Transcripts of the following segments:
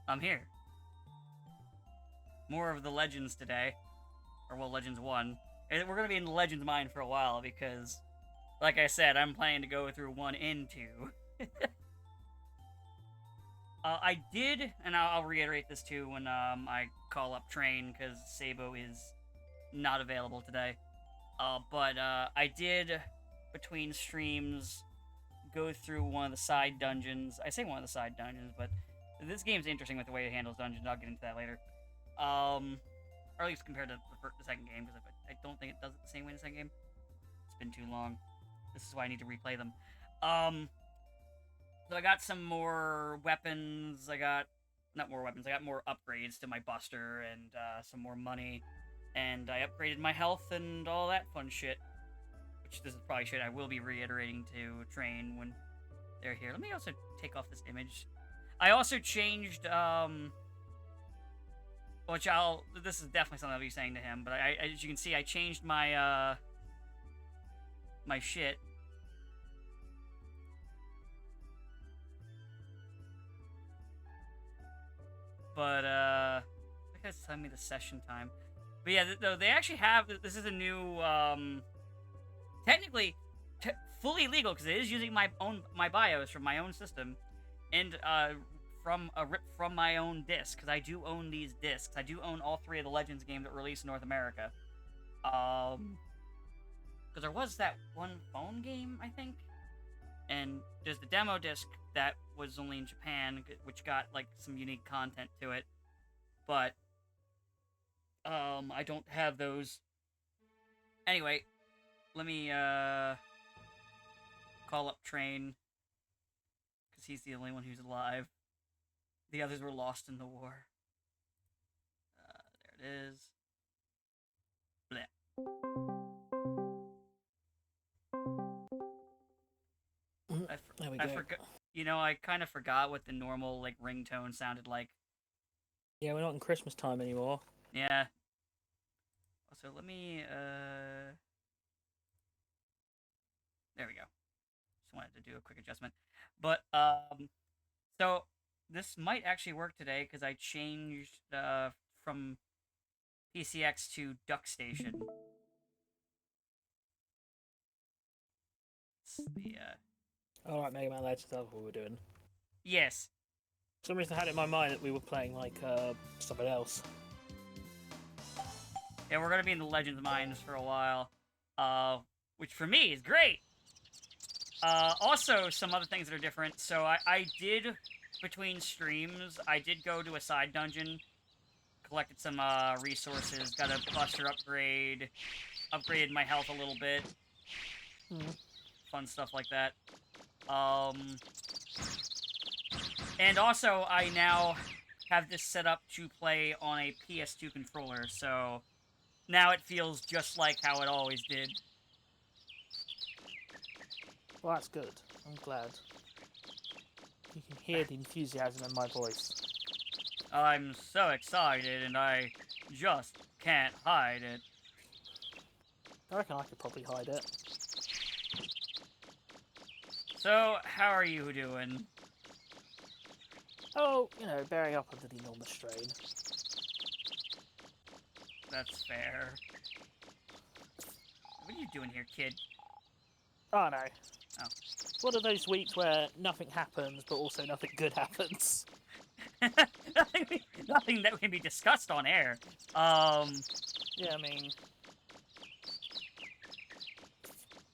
I'm here. More of the Legends today. Or, well, Legends 1. And we're going to be in the Legends mine for a while because, like I said, I'm planning to go through 1 and 2. I did, and I'll reiterate this too when I call up Train, because Sabo is not available today. But I did, between streams, go through one of the side dungeons. I say one of the side dungeons, but this game's interesting with the way it handles dungeons. I'll get into that later. Or at least compared to the second game, because I don't think it does it the same way in the second game. It's been too long. This is why I need to replay them. So I got some more weapons. Not more weapons. I got more upgrades to my Buster and some more money. And I upgraded my health and all that fun shit. Which this is probably shit I will be reiterating to Train when they're here. Let me also take off this image. I also changed, this is definitely something I'll be saying to him, but as you can see, I changed my, my shit. But, I think that's telling me the session time. But yeah, they actually have, this is a new, technically, fully legal, because it is using my BIOS from my own system, and, ripped from my own disc, because I do own these discs. I do own all 3 of the Legends games that were released in North America. Because there was that one phone game, I think, and there's the demo disc that was only in Japan, which got, like, some unique content to it, but, I don't have those. Anyway, let me, call up Train, because he's the only one who's alive. The others were lost in the war. There it is. Blech. There we go. I forgot. You know, I kind of forgot what the normal like ringtone sounded like. Yeah, we're not in Christmas time anymore. Yeah. Also, let me. There we go. Just wanted to do a quick adjustment, but so this might actually work today because I changed from PCX to Duck Station. It's the Alright, Mega Man Legends, that's what we're doing. Yes. For some reason I had it in my mind that we were playing, like, something else. Yeah, we're gonna be in the Legends mines for a while, which for me is great. Also, some other things that are different. So I did, between streams, I did go to a side dungeon, collected some resources, got a Buster upgrade, upgraded my health a little bit. Fun stuff like that. And also, I now have this set up to play on a PS2 controller, so now it feels just like how it always did. Well, that's good. I'm glad. You can hear the enthusiasm in my voice. I'm so excited, and I just can't hide it. I reckon I could probably hide it. So, how are you doing? Oh, you know, bearing up under the enormous strain. That's fair. What are you doing here, kid? Oh, no. Oh. It's one of those weeks where nothing happens, but also nothing good happens. nothing that can be discussed on air. Yeah, I mean...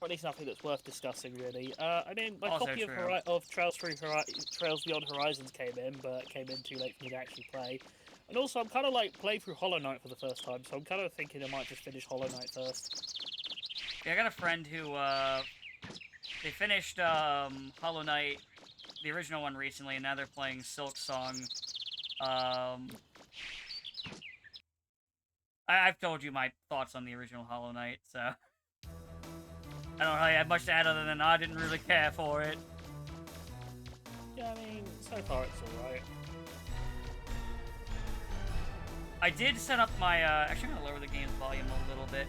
Or at least nothing that's worth discussing, really. I mean, my Also copy of Trails Beyond Horizons came in, but came in too late for me to actually play. And also, I'm kind of like playing through Hollow Knight for the first time, so I'm kind of thinking I might just finish Hollow Knight first. Yeah, I got a friend who, they finished, Hollow Knight, the original one recently, and now they're playing Silk Song. I've told you my thoughts on the original Hollow Knight, so... I don't really have much to add other than I didn't really care for it. Yeah, I mean, so far it's alright. I did set up my, actually I'm gonna lower the game's volume a little bit.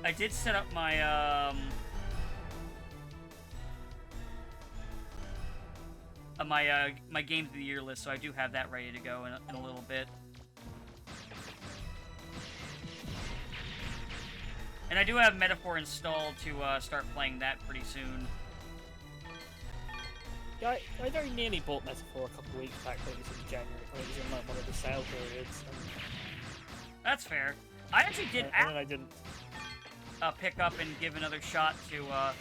I did set up my, my games of the year list, so I do have that ready to go in a little bit. And I do have Metaphor installed to start playing that pretty soon. Yeah, I very nearly bought Metaphor a couple of weeks back, but it was in January. It was in like one of the sale periods. That's fair. I actually did. And then I didn't. Pick up and give another shot to. Oh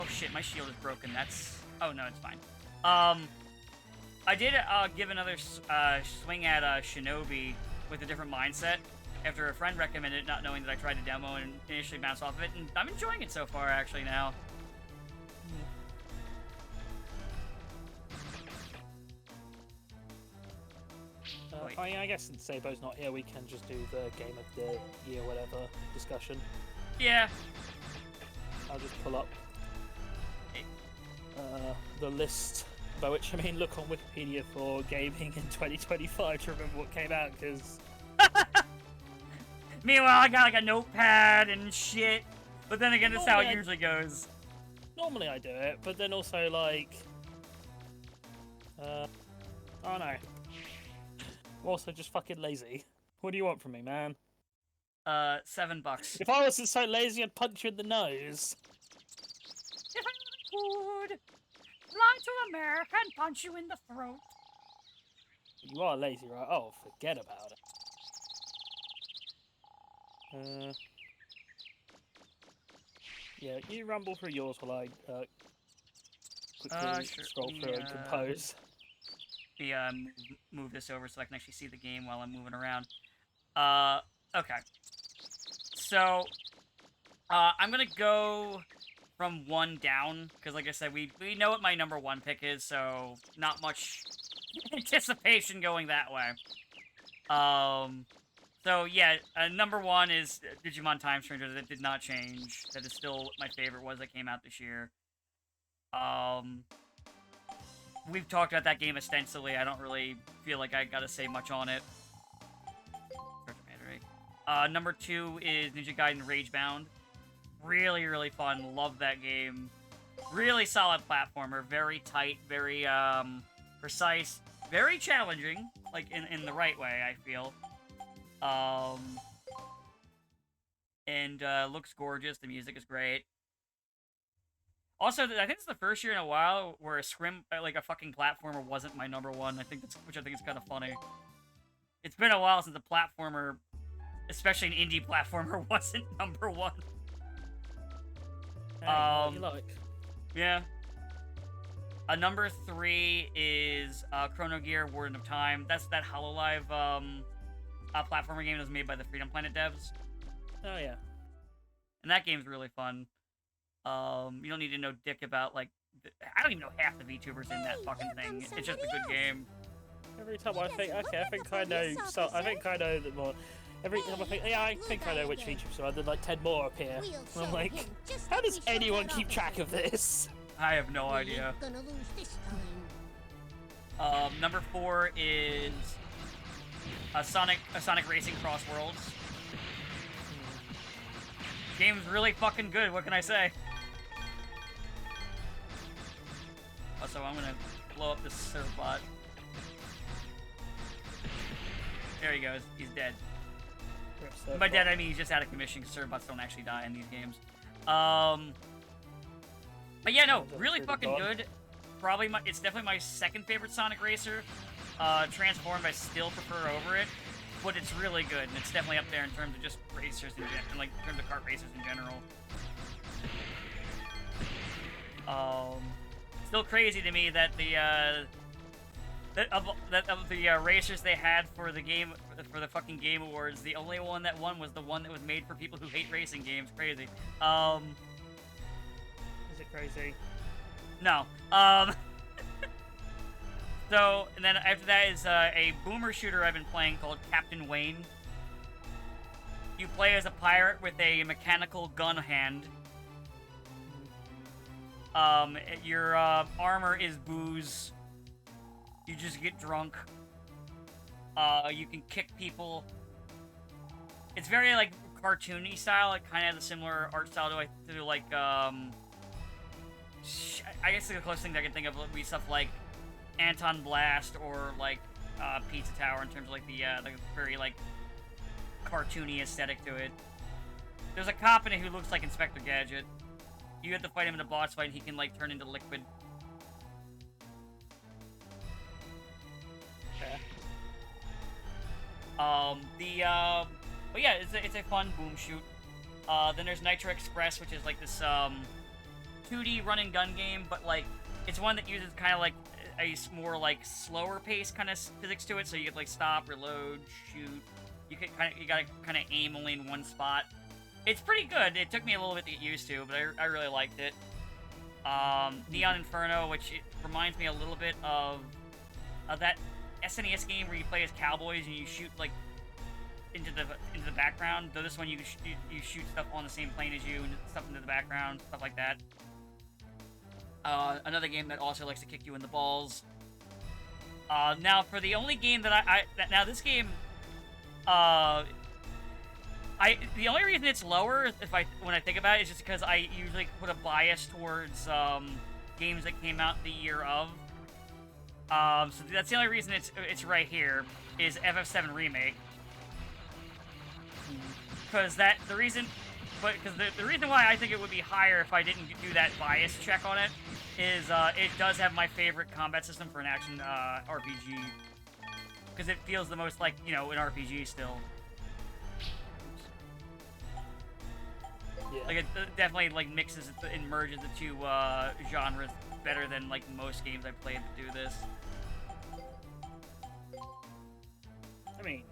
shit, my shield is broken. That's. Oh no, it's fine. I did give another swing at Shinobi with a different mindset after a friend recommended it, not knowing that I tried to demo and initially bounced off of it, and I'm enjoying it so far actually now. I guess since Sabo's not here, we can just do the game of the year, whatever discussion. Yeah. I'll just pull up the list, by which I mean look on Wikipedia for gaming in 2025 to remember what came out, because... Meanwhile, I got like a notepad and shit, but then again, that's how it usually goes. Normally I do it, but then also like... oh no. I'm also just fucking lazy. What do you want from me, man? $7. If I wasn't so lazy, I'd punch you in the nose. If I could fly to America and punch you in the throat. You are lazy, right? Oh, forget about it. Yeah, you rumble through yours while I quickly sure. scroll through and compose. Move this over so I can actually see the game while I'm moving around. Okay. So, I'm gonna go from 1 down, because like I said, we know what my number 1 pick is, so not much anticipation going that way. So yeah, number 1 is Digimon Time Stranger. That did not change. That is still what my favorite was that came out this year. We've talked about that game extensively. I don't really feel like I gotta say much on it. Number 2 is Ninja Gaiden Ragebound. Really, really fun. Love that game. Really solid platformer. Very tight, very precise, very challenging, like in the right way, I feel. And looks gorgeous. The music is great. Also, I think it's the first year in a while where a like a fucking platformer wasn't my number 1. Which I think is kind of funny. It's been a while since a platformer, especially an indie platformer, wasn't number 1. Hey, what you like? Yeah. Number 3 is Chrono Gear Warden of Time. That's that HoloLive platformer game that was made by the Freedom Planet devs. Oh yeah. And that game's really fun. You don't need to know dick about, like... I don't even know half the VTubers in that fucking thing. It's just a good game. Every time I think, okay, I think I know... So, I think I know that more... Every time I think, yeah, I think I know which VTubers are, and then like 10 more appear. And I'm like, how does anyone keep track of this? I have no idea. Number 4 is... a Sonic Racing Cross Worlds. Game's really fucking good, what can I say? Also, I'm gonna blow up this server bot. There he goes. He's dead. By dead, I mean he's just out of commission because server bots don't actually die in these games. But yeah, no, really fucking good. Probably it's definitely my second favorite Sonic Racer. Transformed, I still prefer over it, but it's really good, and it's definitely up there in terms of just racers in general, like in terms of kart racers in general. Still crazy to me that of the racers they had for the fucking Game Awards, the only one that won was the one that was made for people who hate racing games. Crazy. Is it crazy? No. So, and then after that is a boomer shooter I've been playing called Captain Wayne. You play as a pirate with a mechanical gun hand. Your armor is booze. You just get drunk. You can kick people. It's very, like, cartoony style. It kind of has a similar art style to like, I guess the closest thing I can think of would be stuff like Anton Blast or like Pizza Tower in terms of like the very like cartoony aesthetic to it. There's a cop in it who looks like Inspector Gadget. You have to fight him in a boss fight, and he can like turn into liquid. Okay. But yeah, it's a fun boom shoot. Then there's Nitro Express, which is like this 2D run and gun game, but like it's one that uses kind of like a more like slower pace kind of physics to it. So you get like stop, reload, shoot. You gotta kind of aim only in one spot. It's pretty good. It took me a little bit to get used to, but I really liked it. Neon Inferno, which it reminds me a little bit of that SNES game where you play as cowboys and you shoot like into the background. Though this one you shoot stuff on the same plane as you and stuff into the background, stuff like that. Another game that also likes to kick you in the balls. Now for the only game that this game, the only reason it's lower, when I think about it, is just because I usually put a bias towards games that came out the year of. So that's the only reason it's right here is FF7 Remake. Because the reason why I think it would be higher if I didn't do that bias check on it is it does have my favorite combat system for an action RPG. Because it feels the most like, an RPG still. Yeah. Like it definitely like mixes and merges the two genres better than like most games I've played to do this. I mean,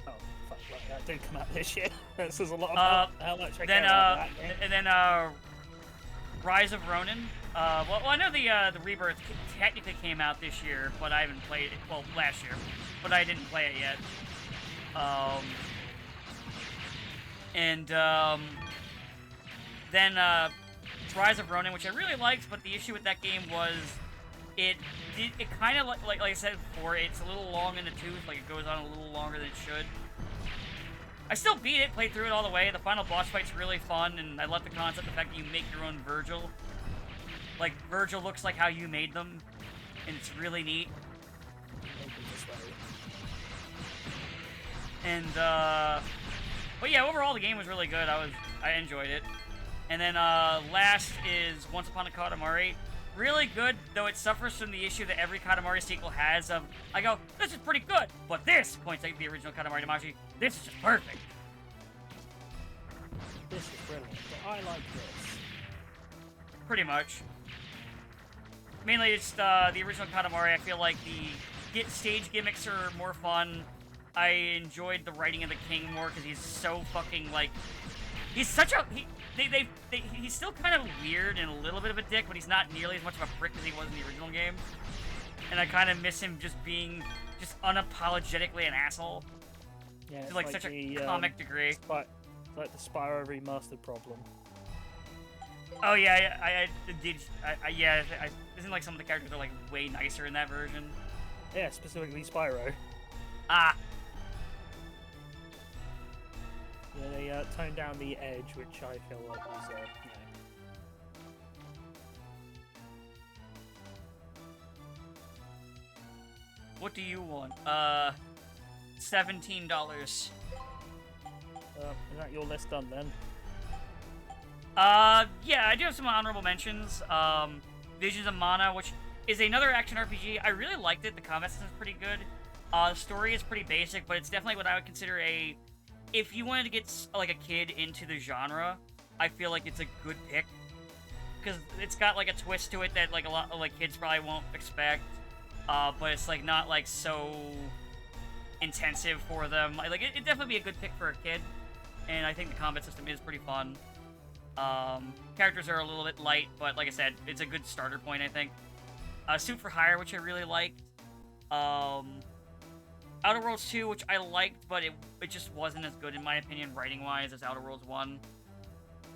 oh fuck, right, that did come out this year. This is a lot of how much I care about that game. And then Rise of Ronin. Well, I know the Rebirth technically came out this year, but I haven't played it. Well, last year, but I didn't play it yet. Then Rise of Ronin, which I really liked, but the issue with that game was it kind of like I said before, it's a little long in the tooth, like it goes on a little longer than it should. I still beat it, played through it all the way. The final boss fight's really fun, and I love the concept, the fact that you make your own Virgil. Like, Virgil looks like how you made them, and it's really neat. And, but yeah, overall the game was really good. I enjoyed it. And then, last is Once Upon a Katamari. Really good, though it suffers from the issue that every Katamari sequel has of, I go, this is pretty good, but this, points at the original Katamari Damacy, this is just perfect. This is brilliant, but I like this. Pretty much. Mainly it's, the original Katamari, I feel like the stage gimmicks are more fun. I enjoyed the writing of the king more because he's so fucking, like, he's such a, he's still kind of weird and a little bit of a dick, but he's not nearly as much of a prick as he was in the original game. And I kind of miss him just being just unapologetically an asshole. Yeah, to like such a comic degree. It's like the Spyro remastered problem. Oh yeah, I did. Yeah, isn't like some of the characters are like way nicer in that version? Yeah, specifically Spyro. Ah. Yeah, they toned down the edge, which I feel like was, What do you want? $17. Is that your list done then? Yeah, I do have some honorable mentions. Visions of Mana, which is another action RPG. I really liked it. The combat system is pretty good. The story is pretty basic, but it's definitely what I would consider a... If you wanted to get, like, a kid into the genre, I feel like it's a good pick. Because it's got, like, a twist to it that, like, a lot of, like, kids probably won't expect. But it's, like, not, like, so intensive for them. Like, it'd definitely be a good pick for a kid. And I think the combat system is pretty fun. Characters are a little bit light, but like I said, it's a good starter point, I think. Suit for Hire, which I really liked. Outer Worlds 2, which I liked, but it just wasn't as good, in my opinion, writing-wise, as Outer Worlds 1.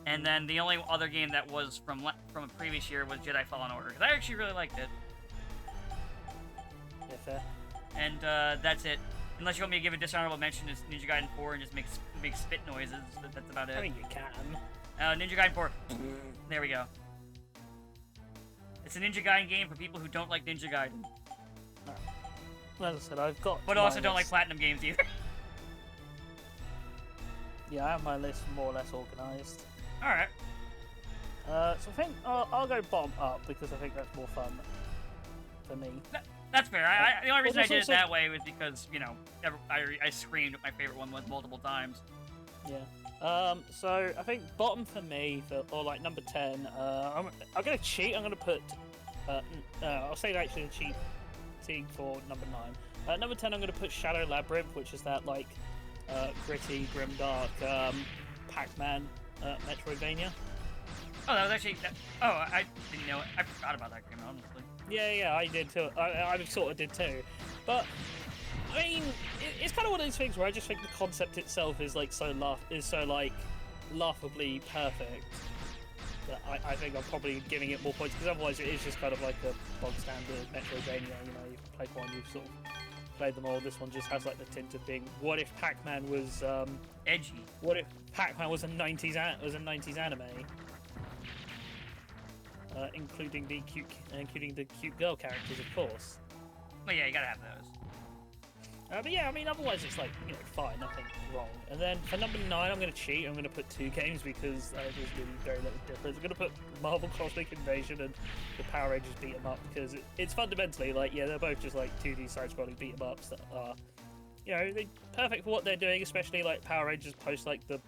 And then the only other game that was from a previous year was Jedi Fallen Order, because I actually really liked it. Yeah, fair. And that's it. Unless you want me to give a dishonorable mention to Ninja Gaiden 4 and just make spit noises, that's about it. I mean, you can. Ninja Gaiden 4. There we go. It's a Ninja Gaiden game for people who don't like Ninja Gaiden, As I said, I've got. but my also don't like list. Platinum games either. Yeah, I have my list more or less organised. All right. So I think I'll go bottom up because I think that's more fun for me. That's fair. The only reason I Well, did it also- that way was because, you know, I screamed what my favorite one was multiple times. Yeah. So I think bottom for me, or like number 10. I'm gonna cheat. I'm gonna put. I'll say actually cheating for number 9. Number 10, I'm gonna put Shadow Labyrinth, which is that like gritty, grimdark Pac-Man Metroidvania. Oh, that was actually... I didn't know it. I forgot about that game, honestly. Yeah, I did too. I sort of did too. But I mean, it's kind of one of those things where I just think the concept itself is like laughably perfect. That I think I'm probably giving it more points because otherwise it is just kind of like a bog standard Metroidvania. You know, you've played one, you've sort of played them all. This one just has like the tint of being. What if Pac-Man was Edgy. What if Pac-Man was a 90s anime? Including the cute girl characters, of course. But yeah, you gotta have those. But yeah, I mean, otherwise it's like, you know, fine, nothing wrong. And then for number 9, I'm going to cheat. I'm going to put 2 games because there's really very little difference. I'm going to put Marvel Cosmic Invasion and the Power Rangers beat 'em up because it's fundamentally like, yeah, they're both just like 2D side-scrolling beat 'em ups that are, you know, they're perfect for what they're doing, especially like Power Rangers post like the.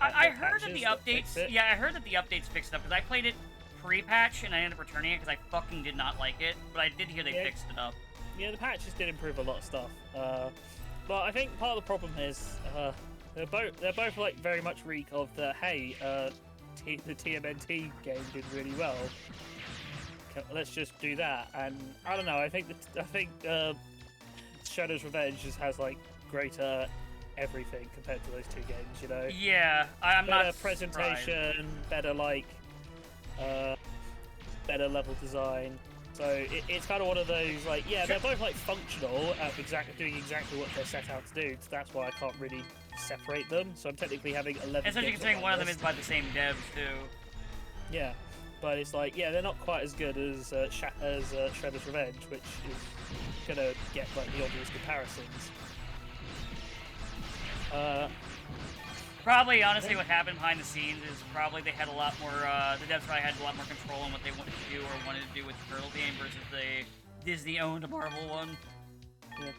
I heard that patches the that fix updates. it. Yeah, I heard that the updates fixed it up because I played it pre-patch and I ended up returning it because I fucking did not like it. But I did hear they Yeah. fixed it up. Yeah, the patches did improve a lot of stuff. But I think part of the problem is they're both like very much reek of the the TMNT game did really well. Let's just do that. And I don't know. I think Shadow's Revenge just has like greater everything compared to those 2 games. You know. Yeah, I'm Better not surprised. presentation, better better level design. So it's kind of one of those like, yeah, they're both like functional at doing exactly what they're set out to do. So that's why I can't really separate them. So I'm technically having 11. Especially games on considering my one of them list. is by the same devs too. Yeah, but it's like, yeah, they're not quite as good as Shredder's Revenge, which is gonna get like the obvious comparisons. Probably, honestly, what happened behind the scenes is probably they had a lot more, the devs probably had a lot more control on what they wanted to do or wanted to do with the Turtle game versus the Disney-owned Marvel one. Yeah.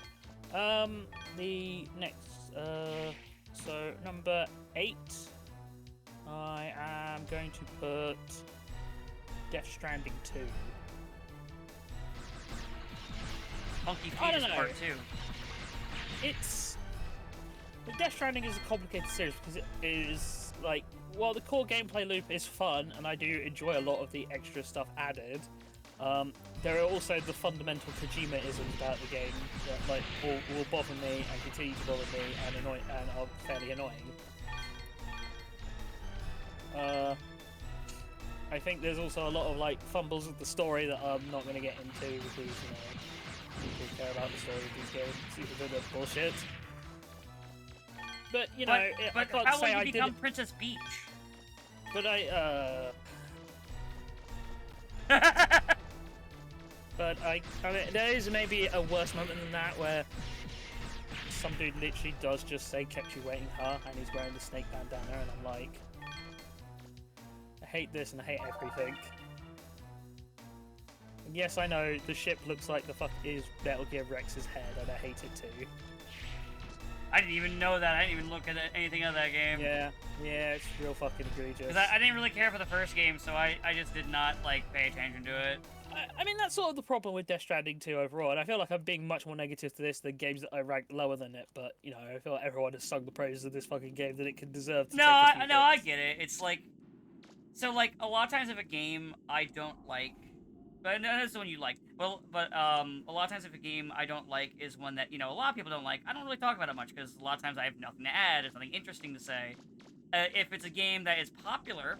The next, so number 8, I am going to put Death Stranding 2. Funky I Fetus don't know. Part 2. Death Stranding is a complicated series because it is like, while the core gameplay loop is fun and I do enjoy a lot of the extra stuff added, there are also the fundamental Kojima-isms about the game that like will bother me and continue to bother me and annoy and are fairly annoying. I think there's also a lot of like fumbles with the story that I'm not going to get into because, you know, people care about the story of these games, even though they're bullshit. But you know, I but can't how say will I you did. become Princess Peach? But I mean, there is maybe a worse moment than that where some dude literally does just say "kept you waiting, huh?" and he's wearing the snake bandana, and I'm like, I hate this and I hate everything. And yes, I know the ship looks like the fuck is Metal Gear Rex's head, and I hate it too. I didn't even know that. I didn't even look at anything of that game. Yeah, it's real fucking egregious. Because I didn't really care for the first game, so I just did not, like, pay attention to it. I mean, that's sort of the problem with Death Stranding 2 overall, and I feel like I'm being much more negative to this than games that I ranked lower than it, but, you know, I feel like everyone has sung the praises of this fucking game that it can deserve to No, take a few I hits. get it. It's like... So, like, a lot of times if a game I don't like... But that's the one you like. Well, but a lot of times if a game I don't like is one that, you know, a lot of people don't like, I don't really talk about it much, because a lot of times I have nothing to add, there's nothing interesting to say. If it's a game that is popular,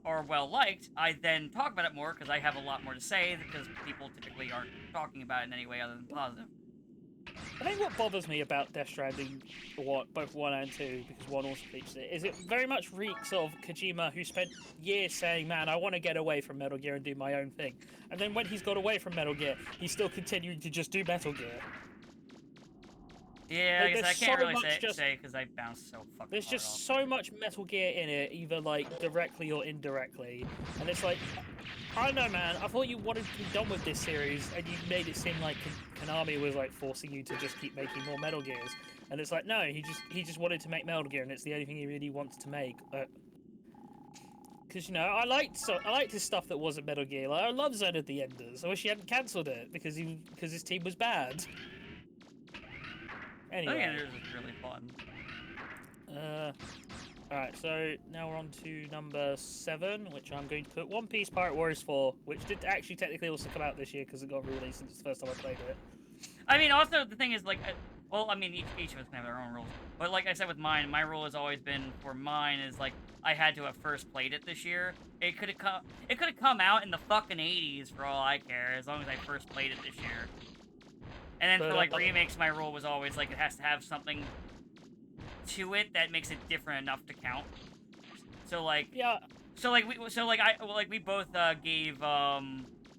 or well-liked, I then talk about it more, because I have a lot more to say, because people typically aren't talking about it in any way other than positive. I think what bothers me about Death Stranding, both 1 and 2, because 1 also features it, is it very much reeks of Kojima, who spent years saying, man, I want to get away from Metal Gear and do my own thing. And then when he's got away from Metal Gear, he's still continuing to just do Metal Gear. Yeah, Like, I can't really say because I bounced so fucking There's hard just off. so much Metal Gear in it, either, like, directly or indirectly. And it's like, I don't know, man. I thought you wanted to be done with this series, and you made it seem like Konami was, like, forcing you to just keep making more Metal Gears. And it's like, no, he just wanted to make Metal Gear, and it's the only thing he really wants to make. Because, you know, I liked his stuff that wasn't Metal Gear. Like, I love Zone of the Enders. I wish he hadn't cancelled it, because his team was bad. Anyway. Zone of the Enders is really fun. Alright, so now we're on to number 7, which I'm going to put One Piece Pirate Warriors 4, which did actually technically also come out this year because it got re-released and it's the first time I played it. I mean, also, the thing is, like, well, I mean, each of us can have their own rules. But like I said with mine, my rule has always been, for mine, is, like, I had to have first played it this year. It could have come out in the fucking 80s, for all I care, as long as I first played it this year. And then for, like, remakes, my rule was always, like, it has to have something to it that makes it different enough to count. So like, yeah. We both gave I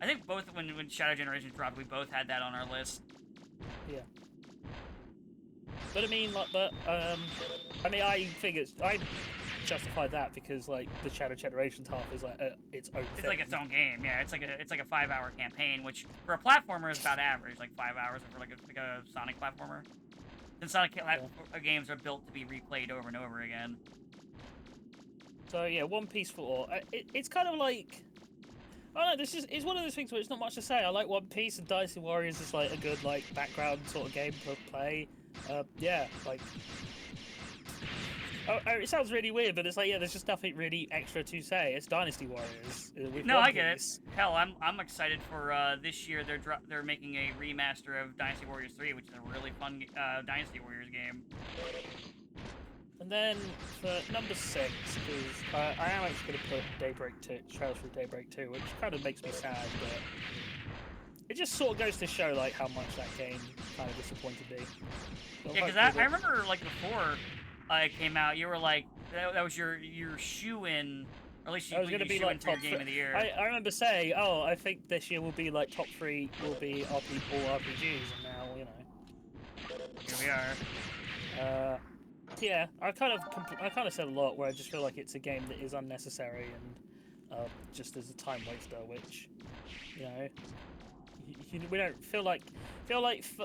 think both when Shadow Generation dropped, we both had that on our list. Yeah. But I mean, like, I think I justify that because like the Shadow Generations half is like its own. It's like its own game. Yeah, it's like a 5-hour campaign, which for a platformer is about average, like 5 hours for like a Sonic platformer. And Sonic games are built to be replayed over and over again. So yeah, One Piece 4. It's kind of like, I don't know. It's one of those things where it's not much to say. I like One Piece, and Dynasty Warriors is like a good like background sort of game to play. Yeah, like. It sounds really weird, but it's like, yeah, there's just nothing really extra to say. It's Dynasty Warriors. No, I get it. Hell, I'm excited for this year. They're making a remaster of Dynasty Warriors 3, which is a really fun Dynasty Warriors game. And then for number 6, because I am actually going to put Daybreak 2, Trails through Daybreak 2, which kind of makes me sad, but it just sort of goes to show like how much that game kind of disappointed me. Yeah, because I remember like before it came out, you were like, that was your shoe-in, or at least you were going to be like top game of the year. I remember saying, oh, I think this year will be like top 3 will be all RPGs, and now, you know. Here we are. Yeah, I kind of said a lot where I just feel like it's a game that is unnecessary and just as a time waster, which, you know, we don't feel like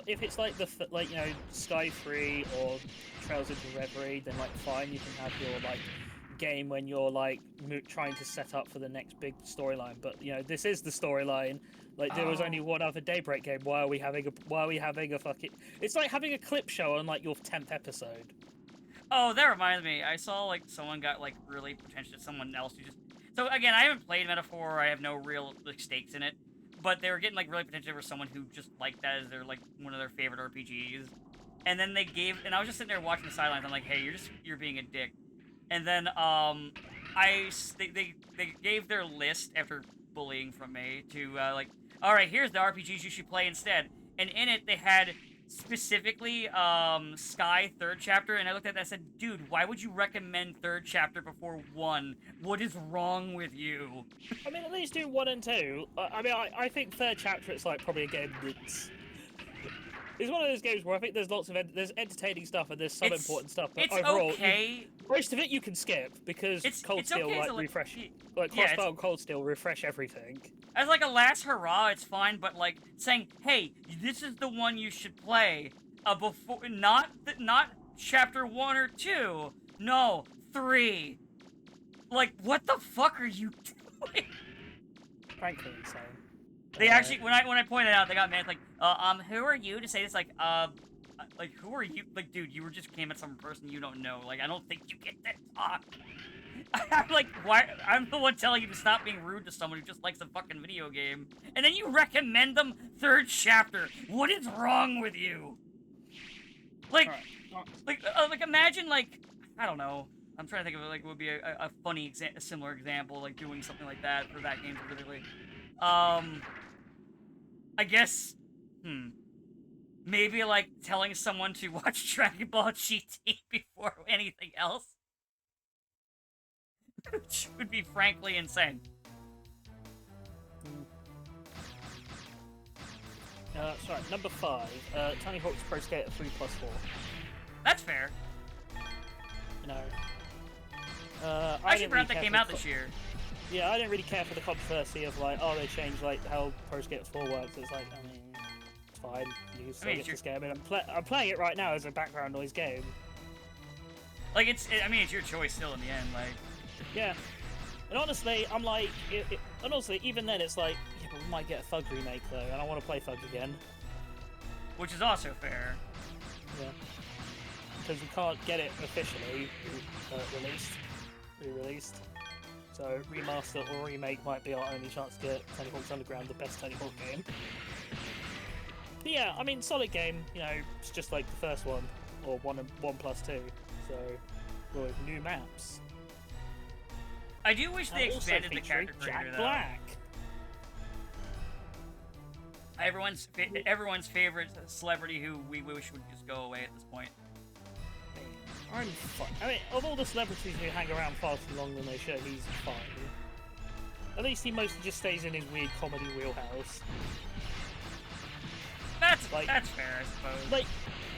if it's like you know, Sky 3 or Trails into Reverie, then like fine, you can have your like game when you're like trying to set up for the next big storyline. But you know, this is the storyline. Like there was only one other Daybreak game. Why are we having a fucking? It's like having a clip show on like your 10th episode. Oh, that reminds me. I saw like someone got like really pretentious. Someone else who just. So again, I haven't played Metaphor. I have no real like stakes in it. But they were getting like really pretentious for someone who just liked that as their like one of their favorite RPGs. And then and I was just sitting there watching the sidelines. I'm like, hey, you're being a dick. And then they gave their list after bullying from me to like, all right, here's the RPGs you should play instead. And in it they had specifically Sky 3rd chapter, and I looked at that and said, dude, why would you recommend 3rd chapter before 1? What is wrong with you? I mean, at least do 1 and 2. I mean, I think 3rd chapter it's like probably a game that's... It's one of those games where I think there's lots of there's entertaining stuff and there's some important stuff, but overall, okay. Most of it you can skip because Cold Steel okay, like refresh, like yeah, Crossbow and Cold Steel refresh everything. As like a last hurrah, it's fine, but like saying, hey, this is the one you should play before, not chapter 1 or 2, no, 3. Like, what the fuck are you doing? Frankly, insane. They actually, when I pointed out, they got mad. Like, who are you to say this? Like, who are you? Like, dude, you just came at some person you don't know. Like, I don't think you get that talk. I'm like, why? I'm the one telling you to stop being rude to someone who just likes a fucking video game, and then you recommend them 3rd chapter. What is wrong with you? Like, like imagine like, I don't know. I'm trying to think of like would be a funny a similar example, like doing something like that for that game specifically. I guess, Maybe like telling someone to watch Dragon Ball GT before anything else, which would be frankly insane. Sorry, number 5. Tony Hawk's Pro Skater 3+4. That's fair. You know. I actually forgot that came out this year. Yeah, I didn't really care for the controversy of like, oh, they changed like how Pro Skater 4 works. It's like, I mean, it's fine. You can still get this game. I mean, I'm playing it right now as a background noise game. Like it's your choice still in the end. Like, yeah. And honestly, I'm like, and honestly, even then, it's like, yeah, but we might get a Thug remake though, and I want to play Thug again. Which is also fair. Yeah. Because we can't get it officially re-released. So remaster or remake might be our only chance to get Tony Hawk's Underground, the best Tony Hawk game. But yeah, I mean, solid game. You know, it's just like the first one, or 1+2. So, with new maps. I do wish they expanded the character creator, though. Black. Everyone's favorite celebrity who we wish would just go away at this point. I mean, of all the celebrities who hang around far too long than they should, he's fine. At least he mostly just stays in his weird comedy wheelhouse. That's fair, I suppose. Like,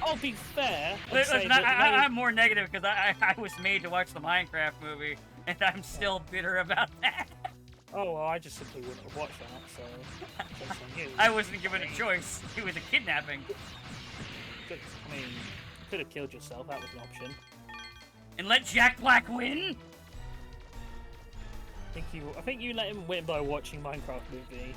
I'll be fair. Listen, I'm more negative because I was made to watch the Minecraft movie, and I'm still bitter about that. Oh, well, I just simply wouldn't have watched that, so that's on you. I wasn't given a choice. It was a kidnapping. I mean, you could have killed yourself. That was an option. And let Jack Black win? I think you let him win by watching Minecraft movie.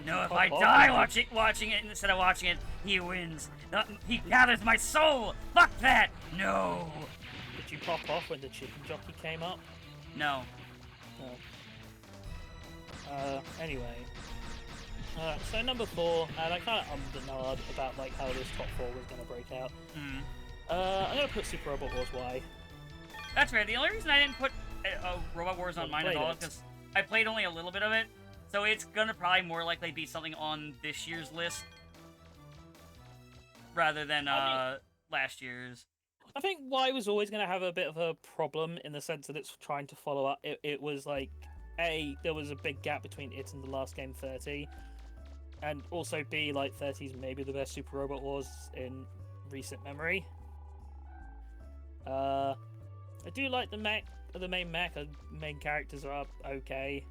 No, if I die watching it instead of watching it, he wins. No, he gathers my soul. Fuck that. No. Did you pop off when the chicken jockey came up? No. No. Anyway. So number 4, and I kind of ummed and ahed about like how this top 4 was going to break out. I'm going to put Super Robot Wars Y. That's fair. The only reason I didn't put Robot Wars on mine at all is because I played only a little bit of it. So it's going to probably more likely be something on this year's list rather than last year's. I think Y was always going to have a bit of a problem in the sense that it's trying to follow up. It was like, there was a big gap between it and the last game, 30. And also B, like 30 is maybe the best Super Robot Wars in recent memory. I do like the main main characters are okay.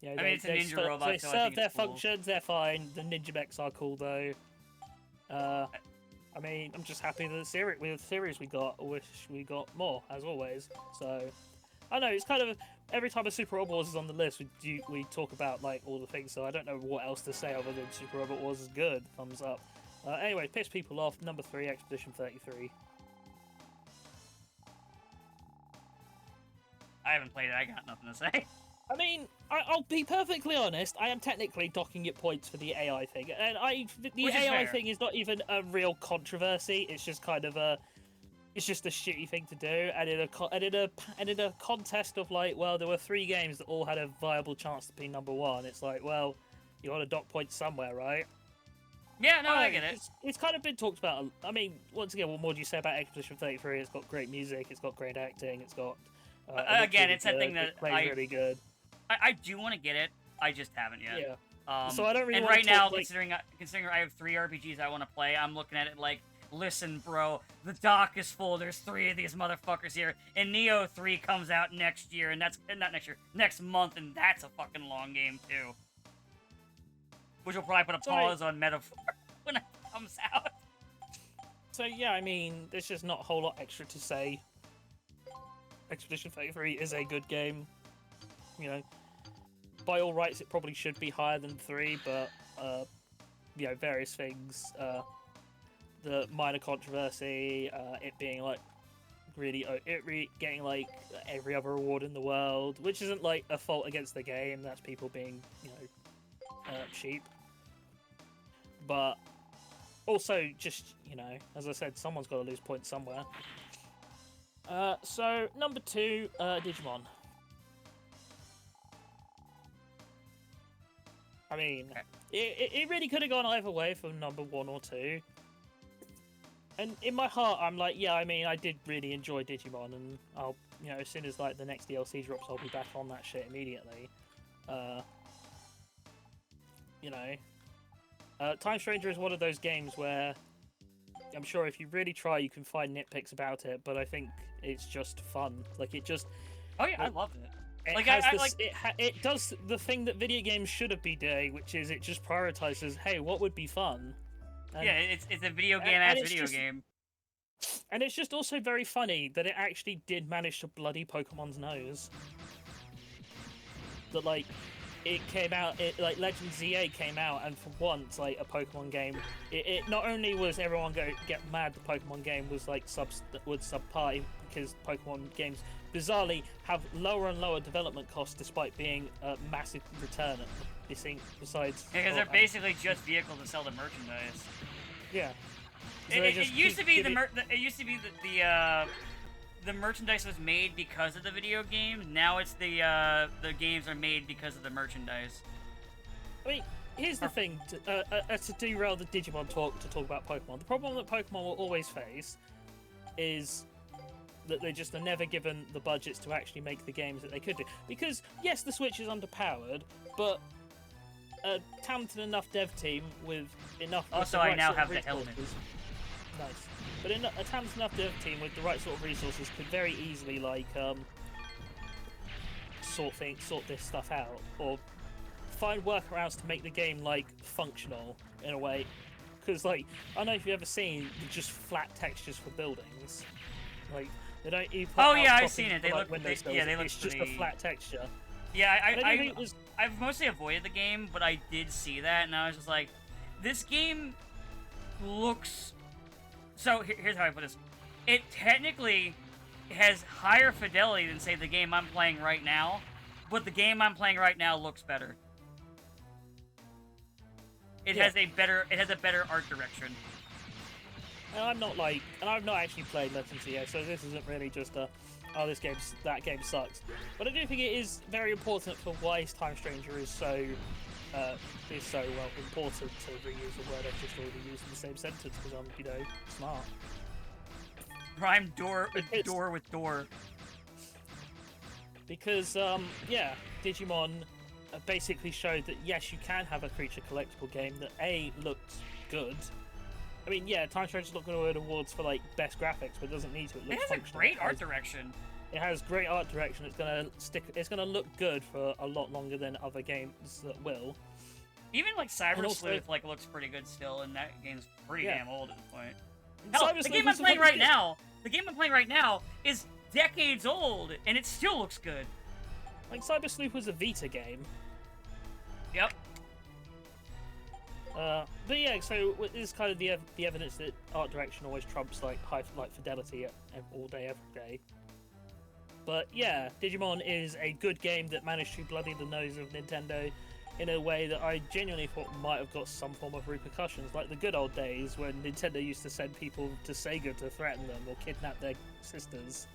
Yeah, I mean, it's a ninja robot, they so serve their cool. functions. They're fine. The ninja mechs are cool though. I mean, I'm just happy with the series we got. I wish we got more, as always. So, I know it's kind of every time a Super Robot Wars is on the list, we talk about like all the things. So I don't know what else to say other than Super Robot Wars is good. Thumbs up. Anyway, piss people off. Number 3, Expedition 33. I haven't played it. I got nothing to say. I mean, I'll be perfectly honest. I am technically docking it points for the AI thing, and the AI thing is not even a real controversy. It's just kind of it's just a shitty thing to do. And in a contest of like, well, there were 3 games that all had a viable chance to be number 1. It's like, well, you want to dock points somewhere, right? Yeah, no, I get it. It's kind of been talked about. I mean, once again, what more do you say about Expedition 33? It's got great music. It's got great acting. It's got again, really it's that thing that plays really good. I do want to get it. I just haven't yet. Yeah. So I don't really. And want right to now, talk, considering I have 3 RPGs I want to play, I'm looking at it like, listen, bro, the dock is full. There's 3 of these motherfuckers here, and Neo 3 comes out next year, and that's not next year, next month, and that's a fucking long game too. Which will probably put a pause on Metaphor when it comes out. So yeah, I mean, there's just not a whole lot extra to say. Expedition 33 is a good game. You know, by all rights, it probably should be higher than 3, but you know, various things, the minor controversy, it being like getting like every other award in the world, which isn't like a fault against the game. That's people being, you know, cheap. But also, just, you know, as I said, someone's got to lose points somewhere. So number 2, Digimon. I mean, Okay. it really could have gone either way for number 1 or 2. And in my heart, I'm like, yeah, I mean, I did really enjoy Digimon, and I'll, as soon as like the next DLC drops, I'll be back on that shit immediately. Time Stranger is one of those games where I'm sure if you really try, you can find nitpicks about it, but I think it's just fun. Like, it just... Oh yeah, like, I loved it. It Like has I this, like. it does the thing that video games should have been doing, which is it just prioritizes, hey, what would be fun? And, Yeah, it's a video game and ass it's video just, game. And it's just also very funny that it actually did manage to bloody Pokemon's nose. That, like, it came out, like, Legend ZA came out, and for once, like, a Pokemon game, it not only was everyone get mad the Pokemon game was, like, subpar, because Pokemon games, bizarrely, have lower and lower development costs despite being a massive return, besides... Because they're basically just vehicles to sell the merchandise. Yeah. So It used to be the merchandise was made because of the video game. Now it's the games are made because of the merchandise. I mean, here's the thing, to derail the Digimon talk about Pokemon. The problem that Pokemon will always face is that they just are never given the budgets to actually make the games that they could do. Because, yes, the Switch is underpowered, but a talented enough dev team with enough... Also, I now have the helmet. Nice. But a talented enough dev team with the right sort of resources could very easily, like, sort this stuff out, or find workarounds to make the game, like, functional in a way. Because, like, I don't know if you've ever seen just flat textures for buildings. Like, they don't even. Oh yeah, I've seen it. They look. They look. It's just a flat texture. Yeah, I've mostly avoided the game, but I did see that, and I was just like, this game looks. So here's how I put this: it technically has higher fidelity than, say, the game I'm playing right now, but the game I'm playing right now looks better. It has a better art direction. And I've not actually played Legends yet, so this isn't really just that game sucks. But I do think it is very important for why Time Stranger is so important to reuse a word I've just already used in the same sentence because I'm, smart. Rhyme door with door. Because, Digimon basically showed that yes, you can have a creature collectible game that A, looks good. I mean, yeah, Time Stranger's not going to win awards for, like, best graphics, but it doesn't need to. It looks functional. A great art direction. It has great art direction. It's going to look good for a lot longer than other games that will. Even, like, Cyber Sleuth, like, looks pretty good still, and that game's pretty damn old at this point. Hell, the game I'm playing right now is decades old, and it still looks good. Like, Cyber Sleuth was a Vita game. Yep. But yeah, so this is kind of the evidence that art direction always trumps like fidelity all day, every day. But yeah, Digimon is a good game that managed to bloody the nose of Nintendo in a way that I genuinely thought might have got some form of repercussions, like the good old days when Nintendo used to send people to Sega to threaten them or kidnap their sisters.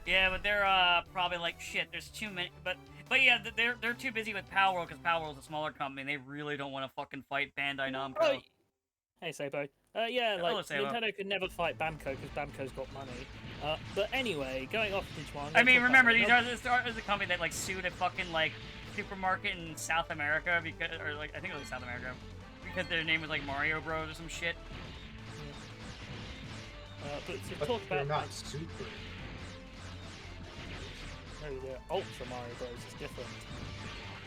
Yeah, but they're probably like, shit, there's too many, but yeah, they're too busy with Power World because Power World's a smaller company and they really don't want to fucking fight Bandai Namco. Oh. Hey, Sabo. Yeah, like, Hello, Sabo. Nintendo could never fight Bamco because Bamco's got money. But anyway, going off Digimon... I mean, remember, these are the company that, like, sued a fucking, like, supermarket in South America because, or, like, I think it was South America, because their name was, like, Mario Bros or some shit. But to talk they're about... not super. No, they're Ultra Mario Bros. It's different.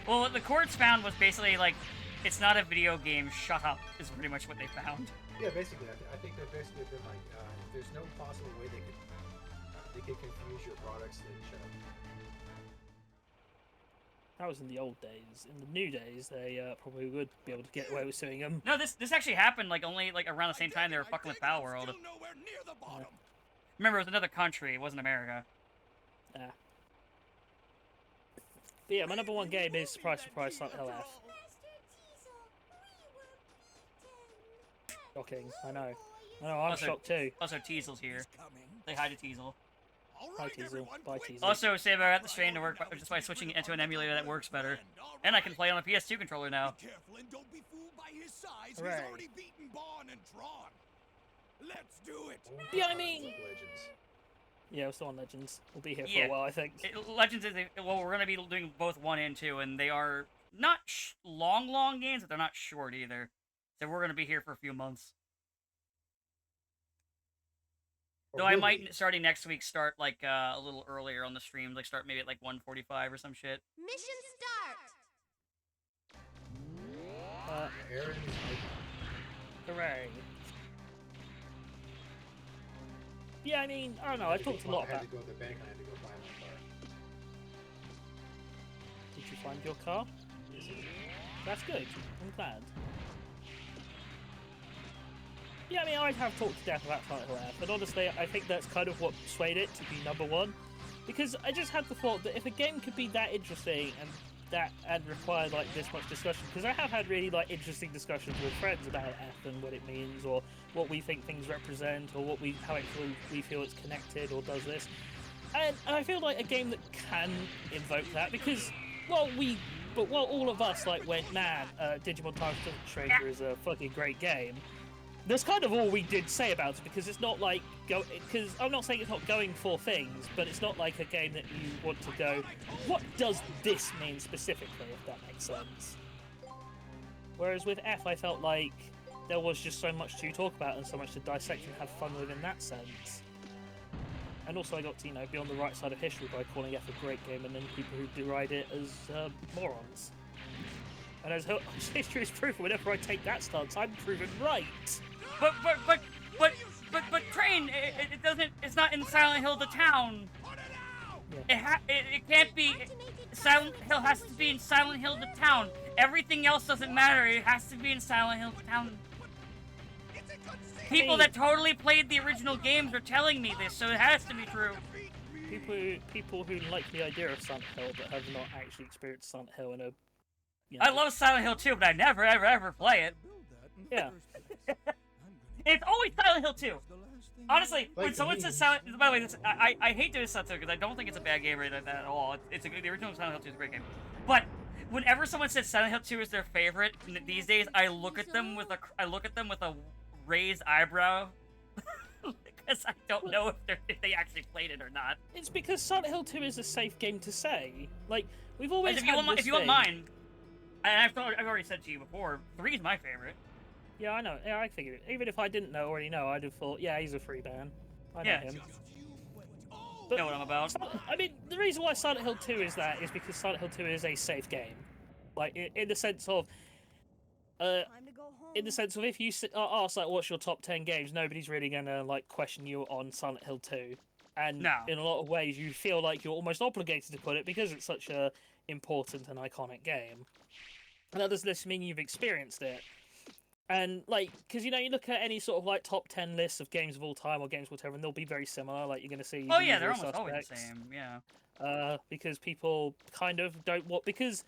Well, what the courts found was basically, like, it's not a video game, shut up, is pretty much what they found. Yeah, basically, I think they've basically been like, there's no possible way they could confuse your products, then shut up. That was in the old days. In the new days, they probably would be able to get away with suing them. No, this actually happened, like, only, like, around the same time they were fucking with Power World. Remember, it was another country, it wasn't America. Yeah. But yeah, my number one game is, surprise, surprise, Silent Hill F. Shocking, I know. I'm Also, shocked too. Also, Teasel's here. Say hi to Teasel. Bye, Teasel. Bye, Teasel. Also, Sabo, I got the strain to work just by switching it into an emulator that works better. And I can play on a PS2 controller now. Be careful and don't be fooled by his size. Hooray. He's already beaten Bond and Tron. Let's do it. Yeah, I mean... Legends. Yeah, we're still on Legends. We'll be here for Yeah. a while, I think. Legends is well, we're gonna be doing both 1 and 2, and they are not long games, but they're not short either. So we're gonna be here for a few months. Though I might, starting next week, start like a little earlier on the stream, like start maybe at like 1:45 or some shit. Mission start. Aaron's Hooray. Yeah, I mean, I don't know, I talked a lot I had about... to go to the bank and I had to go buy my car. Did you find your car? Yes, it is. That's good. I'm glad. Yeah, I mean, I have talked to death about Silent Hill F, and honestly, I think that's kind of what swayed it to be #1. Because I just had the thought that if a game could be that interesting and require like this much discussion, because I have had really like interesting discussions with friends about F and what it means, or what we think things represent, or how we feel it's connected or does this, and I feel like a game that can invoke that, because while all of us like went, man, Digimon Time Stranger is a fucking great game. That's kind of all we did say about it, because it's not like because I'm not saying it's not going for things, but it's not like a game that you want to go, what does this mean specifically, if that makes sense. Whereas with F, I felt like there was just so much to talk about and so much to dissect and have fun with in that sense. And also I got to, be on the right side of history by calling F a great game, and then people who deride it as morons. And as history is proof, whenever I take that stance, I'm proven right. But Train, it doesn't. It's not in Silent Hill the town. Yeah. It can't be. Silent Hill has to be in Silent Hill the town. Everything else doesn't matter. It has to be in Silent Hill the town. People that totally played the original games are telling me this, so it has to be true. People who like the idea of Silent Hill but have not actually experienced Silent Hill in a. I love Silent Hill 2, but I never ever play it. Yeah. It's always Silent Hill 2. Honestly, Like when someone me. says Silent, by the way, I hate doing Silent Hill because I don't think it's a bad game or anything like that at all. The original Silent Hill 2 is a great game. But whenever someone says Silent Hill 2 is their favorite these days, I look at them with a raised eyebrow because I don't know if they actually played it or not. It's because Silent Hill 2 is a safe game to say. Like, we've always If had you want mine, and I've already said to you before, 3 is my favorite. Yeah, I know. Yeah, I figured it. Even if I didn't already know, I'd have thought, yeah, he's a free man. I know him. You know what I'm about. I mean, the reason why Silent Hill 2 is that is because Silent Hill 2 is a safe game. Like, in the sense of... in the sense of if you ask, like, what's your top 10 games, nobody's really going to, like, question you on Silent Hill 2. And in a lot of ways, you feel like you're almost obligated to put it because it's such a important and iconic game. And that doesn't necessarily mean you've experienced it. And, like, because, you look at any sort of, like, top 10 lists of games of all time or games whatever, and they'll be very similar. Like, you're going to see... Oh, yeah, they're almost always the same, yeah. Because people kind of don't want... Because,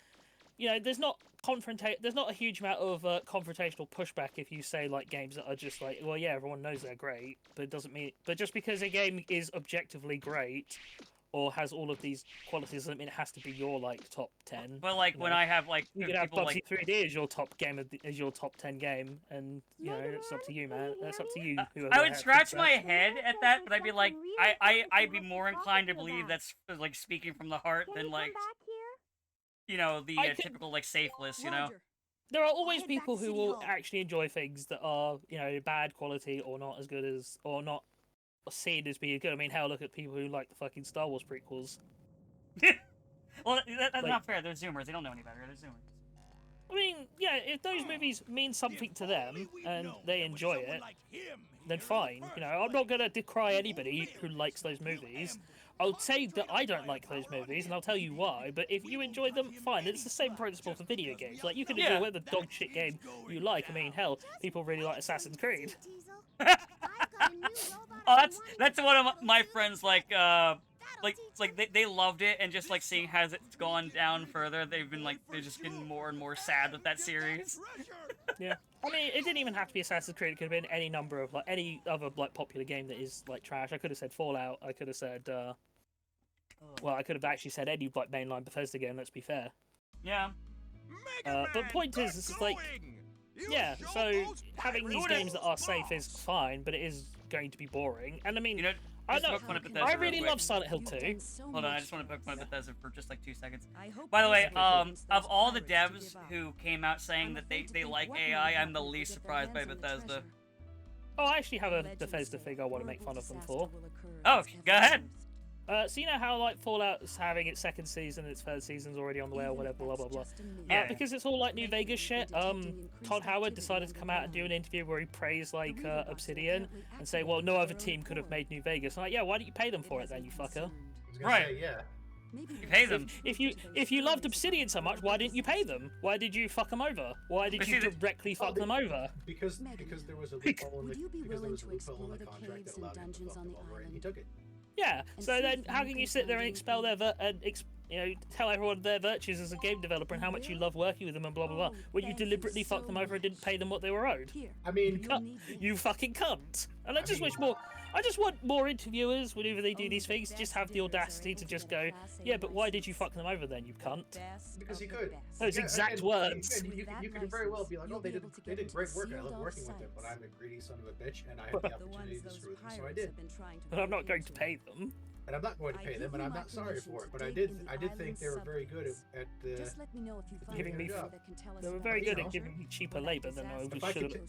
there's not a huge amount of confrontational pushback if you say, like, games that are just like, well, yeah, everyone knows they're great, but it doesn't mean... But just because a game is objectively great... or has all of these qualities doesn't mean it has to be your like top 10. Well, like when I have like you could have people Bubsy like 3D as your top game as your top 10 game, and it's up to you, man. That's up to you. I would scratch my head at that, but I'd be like, I'd be more inclined to believe that's like speaking from the heart than like, the typical like safe list, There are always people who will actually enjoy things that are bad quality or not as good as or not seen as being good. I mean, hell, look at people who like the fucking Star Wars prequels. Well, that's not fair. They're Zoomers. They don't know any better. They're Zoomers. I mean, yeah, if those movies mean something to them and they enjoy it, then fine. I'm not going to decry anybody who likes those movies. I'll say that I don't like those movies, and I'll tell you why, but if you enjoy them, fine. It's the same principle for video games. Like, you can enjoy whatever dog shit game you like. I mean, hell, people really like Assassin's Creed. Oh, that's one of my friends like they loved it, and just like seeing how it's gone down further, they've been like they're just getting more and more sad with that series. Yeah, I mean, it didn't even have to be Assassin's Creed. It could have been any number of any other popular game that is trash. I could have said Fallout. I could have said, well, I could have actually said any mainline Bethesda game. Let's be fair. Yeah. But the point is, it's like, yeah. So having these games that are safe is fine, but it is going to be boring. And I mean, I know. I really love Silent Hill 2. Hold on, I just want to poke fun at Bethesda for just like 2 seconds. By the way, of all the devs who came out saying that they like AI, I'm the least surprised by Bethesda. Oh, I actually have a Bethesda thing I want to make fun of them for. Oh, go ahead. So you know how Fallout's having its second season, its third season's already on the way or whatever, blah blah blah. Yeah. Because it's all New Vegas shit. Todd Howard decided to come out and do an interview where he praised Obsidian and say, well, no other team could have made New Vegas. I'm like, yeah, why don't you pay them for it then, you fucker? Right. Say, yeah. You pay them. If you loved Obsidian so much, why didn't you pay them? Why did you fuck them over? Why did you directly fuck them over? Because there was a loophole in the contract that allowed him to fuck them over, and he took it. Yeah. So then, how can you sit there and expel their tell everyone their virtues as a game developer and how much you love working with them and blah blah blah, when you deliberately fucked them over and didn't pay them what they were owed? I mean, you fucking cunt. And I just wish more. I just want more interviewers, whenever they do these things, just have the audacity to just go, yeah, but why did you fuck them over then, you cunt? Because he could. Those exact words. You could very well be like, oh, they did great work, I love working with them, but I'm a greedy son of a bitch, and I had the opportunity to screw them, so I did. But I'm not going to pay them. And I'm not going to pay them, and I'm not sorry for it. But I did think they were very good at giving me. They were very good at giving me cheaper labor than I should have.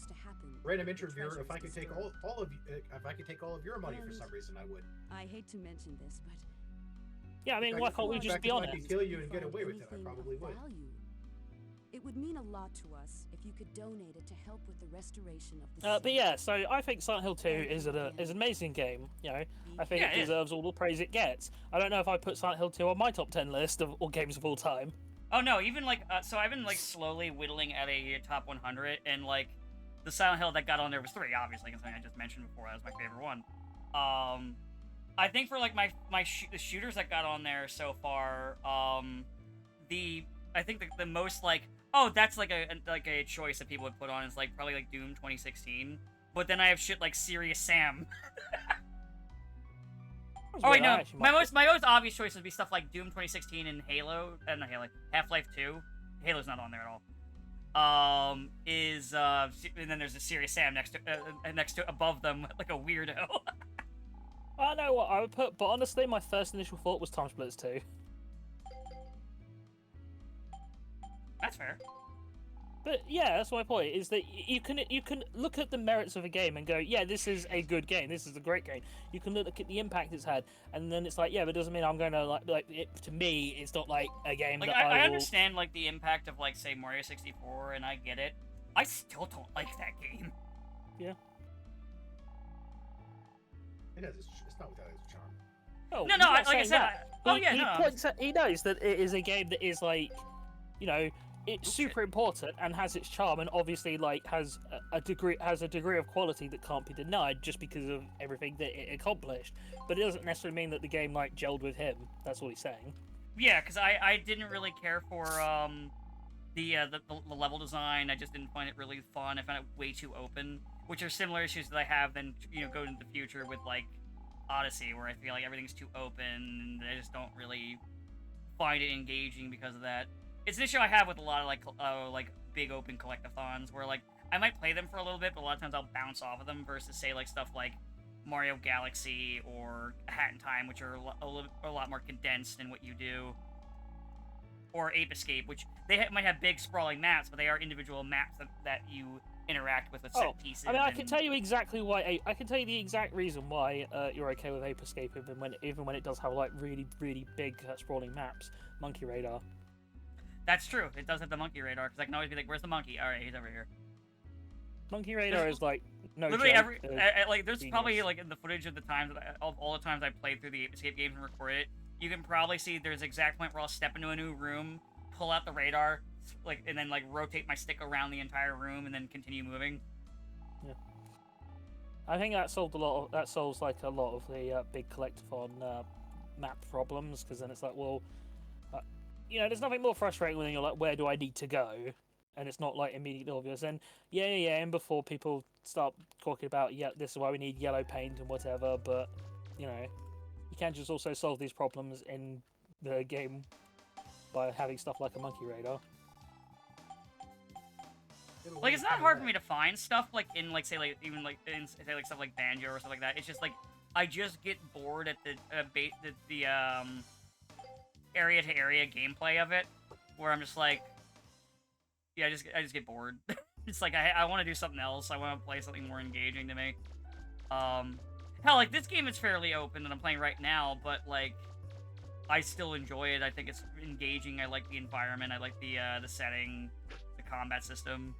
Random interviewer, if I could take all of you, if I could take all of your money for some reason, I would. I hate to mention this, but yeah, I mean, why can't we just be honest? If I could kill you and get away with it, I probably would. It would mean a lot to us if you could donate it to help with the restoration of the but yeah, so I think Silent Hill 2 is an amazing game. You know, I think it deserves all the praise it gets. I don't know if I put Silent Hill 2 on my top 10 list of all games of all time. Oh no, even so I've been slowly whittling at a top 100, and the Silent Hill that got on there was 3, obviously, because I just mentioned before that was my favorite one. I think for the shooters that got on there so far, I think the most oh, that's a choice that people would put on is probably Doom 2016. But then I have shit like Serious Sam. Oh wait, no. My most obvious choice would be stuff like Doom 2016 and Halo, not Halo, Half-Life 2. Halo's not on there at all. And then there's a Serious Sam next to above them like a weirdo. I know what I would put, but honestly, my first initial thought was Time Splitters 2. That's fair. But yeah, that's my point, is that you can look at the merits of a game and go, yeah, this is a good game, this is a great game. You can look at the impact it's had, and then it's like, yeah, but it doesn't mean I'm going to to me, it's not like a game that I understand the impact of say Mario 64, and I get it. I still don't like that game. Yeah. It's not without its charm. Oh, no, like I said, he knows that it is a game that is it's super important and has its charm, and obviously has a degree of quality that can't be denied just because of everything that it accomplished. But it doesn't necessarily mean that the game gelled with him. That's all he's saying. Yeah, because I didn't really care for the level design. I just didn't find it really fun. I found it way too open, which are similar issues that I have then go into the future with Odyssey, where I feel like everything's too open and I just don't really find it engaging because of that. It's an issue I have with a lot of big open collectathons, where I might play them for a little bit, but a lot of times I'll bounce off of them versus say stuff like Mario Galaxy or Hat in Time, which are a lot more condensed in what you do, or Ape Escape, which might have big sprawling maps, but they are individual maps that you interact with set pieces. I mean, I can tell you exactly why. I can tell you the exact reason why you're okay with Ape Escape, even when it does have really, really big sprawling maps. Monkey Radar. That's true. It does have the monkey radar, because I can always be like, "Where's the monkey?" All right, he's over here. Monkey radar is no literally joke, there's genius. Probably in the footage of the times all the times I played through the Ape Escape games and recorded it, you can probably see there's an exact point where I'll step into a new room, pull out the radar, and then rotate my stick around the entire room and then continue moving. Yeah. I think that solves a lot of the big collectathon map problems, because then it's there's nothing more frustrating when you're like, where do I need to go? and it's not like immediately obvious, then and before people start talking about this is why we need yellow paint and whatever, but you know, you can just also solve these problems in the game by having stuff like a monkey radar. Like, it's not hard for me to find stuff, like, in, like, say, like, even, like, in, say, like, stuff like Banjo or stuff like that. It's just, like, I just get bored at the area-to-area gameplay of it, where I'm just like, yeah, I just get bored. It's like, I want to do something else. I want to play something more engaging to me. Hell, like, this game is fairly open that I'm playing right now, but, like, I still enjoy it. I think it's engaging. I like the environment. I like the setting, the combat system.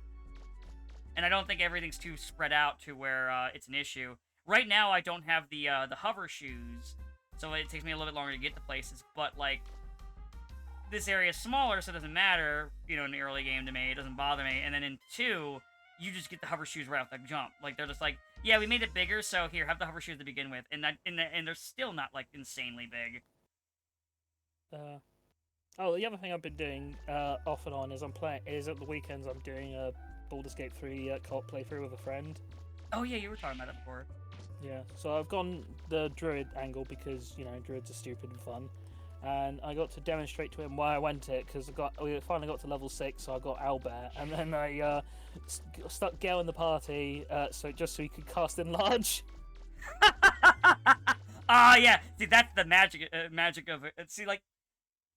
And I don't think everything's too spread out to where it's an issue. Right now, I don't have the hover shoes, so it takes me a little bit longer to get to places, but, like, this area is smaller, so it doesn't matter, you know, in the early game to me. It doesn't bother me. And then in 2, you just get the hover shoes right off the jump. Like, they're just like, yeah, we made it bigger, so here, have the hover shoes to begin with. And they're still not, like, insanely big. The other thing I've been doing off and on is at the weekends I'm doing a Baldur's Gate 3 co-op playthrough with a friend. Oh yeah, you were talking about it before. Yeah, so I've gone the druid angle because, you know, druids are stupid and fun. And I got to demonstrate to him why I went it, because we finally got to level 6, so I got Owlbear, and then I stuck Gale in the party so he could cast Enlarge. Yeah. See, that's the magic of it. See, like,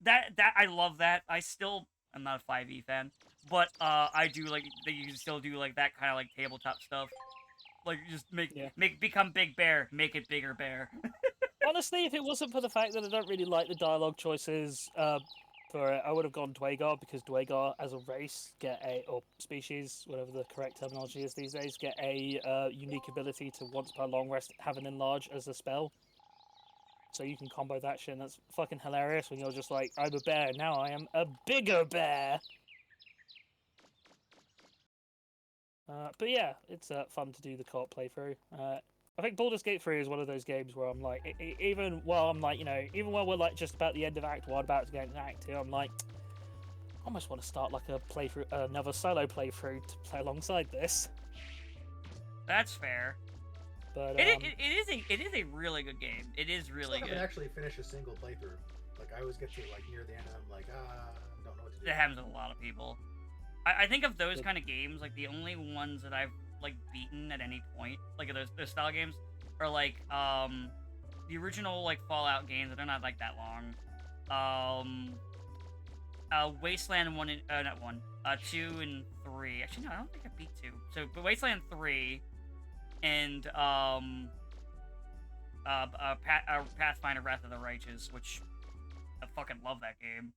that I love that. I'm not a 5e fan, but I do like that you can still do like that kind of like tabletop stuff. Like, just become Big Bear, make it Bigger Bear. Honestly, if it wasn't for the fact that I don't really like the dialogue choices for it, I would have gone Dwagar, because Dwagar as a race or species, whatever the correct terminology is these days, get a unique ability to once per long rest have an Enlarge as a spell. So you can combo that shit, and that's fucking hilarious when you're just like, I'm a bear, now I am a bigger bear! But yeah, it's fun to do the co-op playthrough. I think Baldur's Gate 3 is one of those games where I'm like, even while we're like just about the end of Act 1, about to get into Act 2, I'm like, I almost want to start like another solo playthrough to play alongside this. That's fair. But it is a really good game. It is really good. I haven't actually finished a single playthrough. Like, I always get to like near the end and I'm like, don't know what to do. That happens with a lot of people. I think of those kind of games, like the only ones that I've like beaten at any point, like those style games, are like the original like Fallout games, but they're not like that long. Wasteland 1 and not 1, 2 and 3. Actually, no, I don't think I beat 2. So, but Wasteland 3 and Pathfinder Wrath of the Righteous, which I fucking love that game.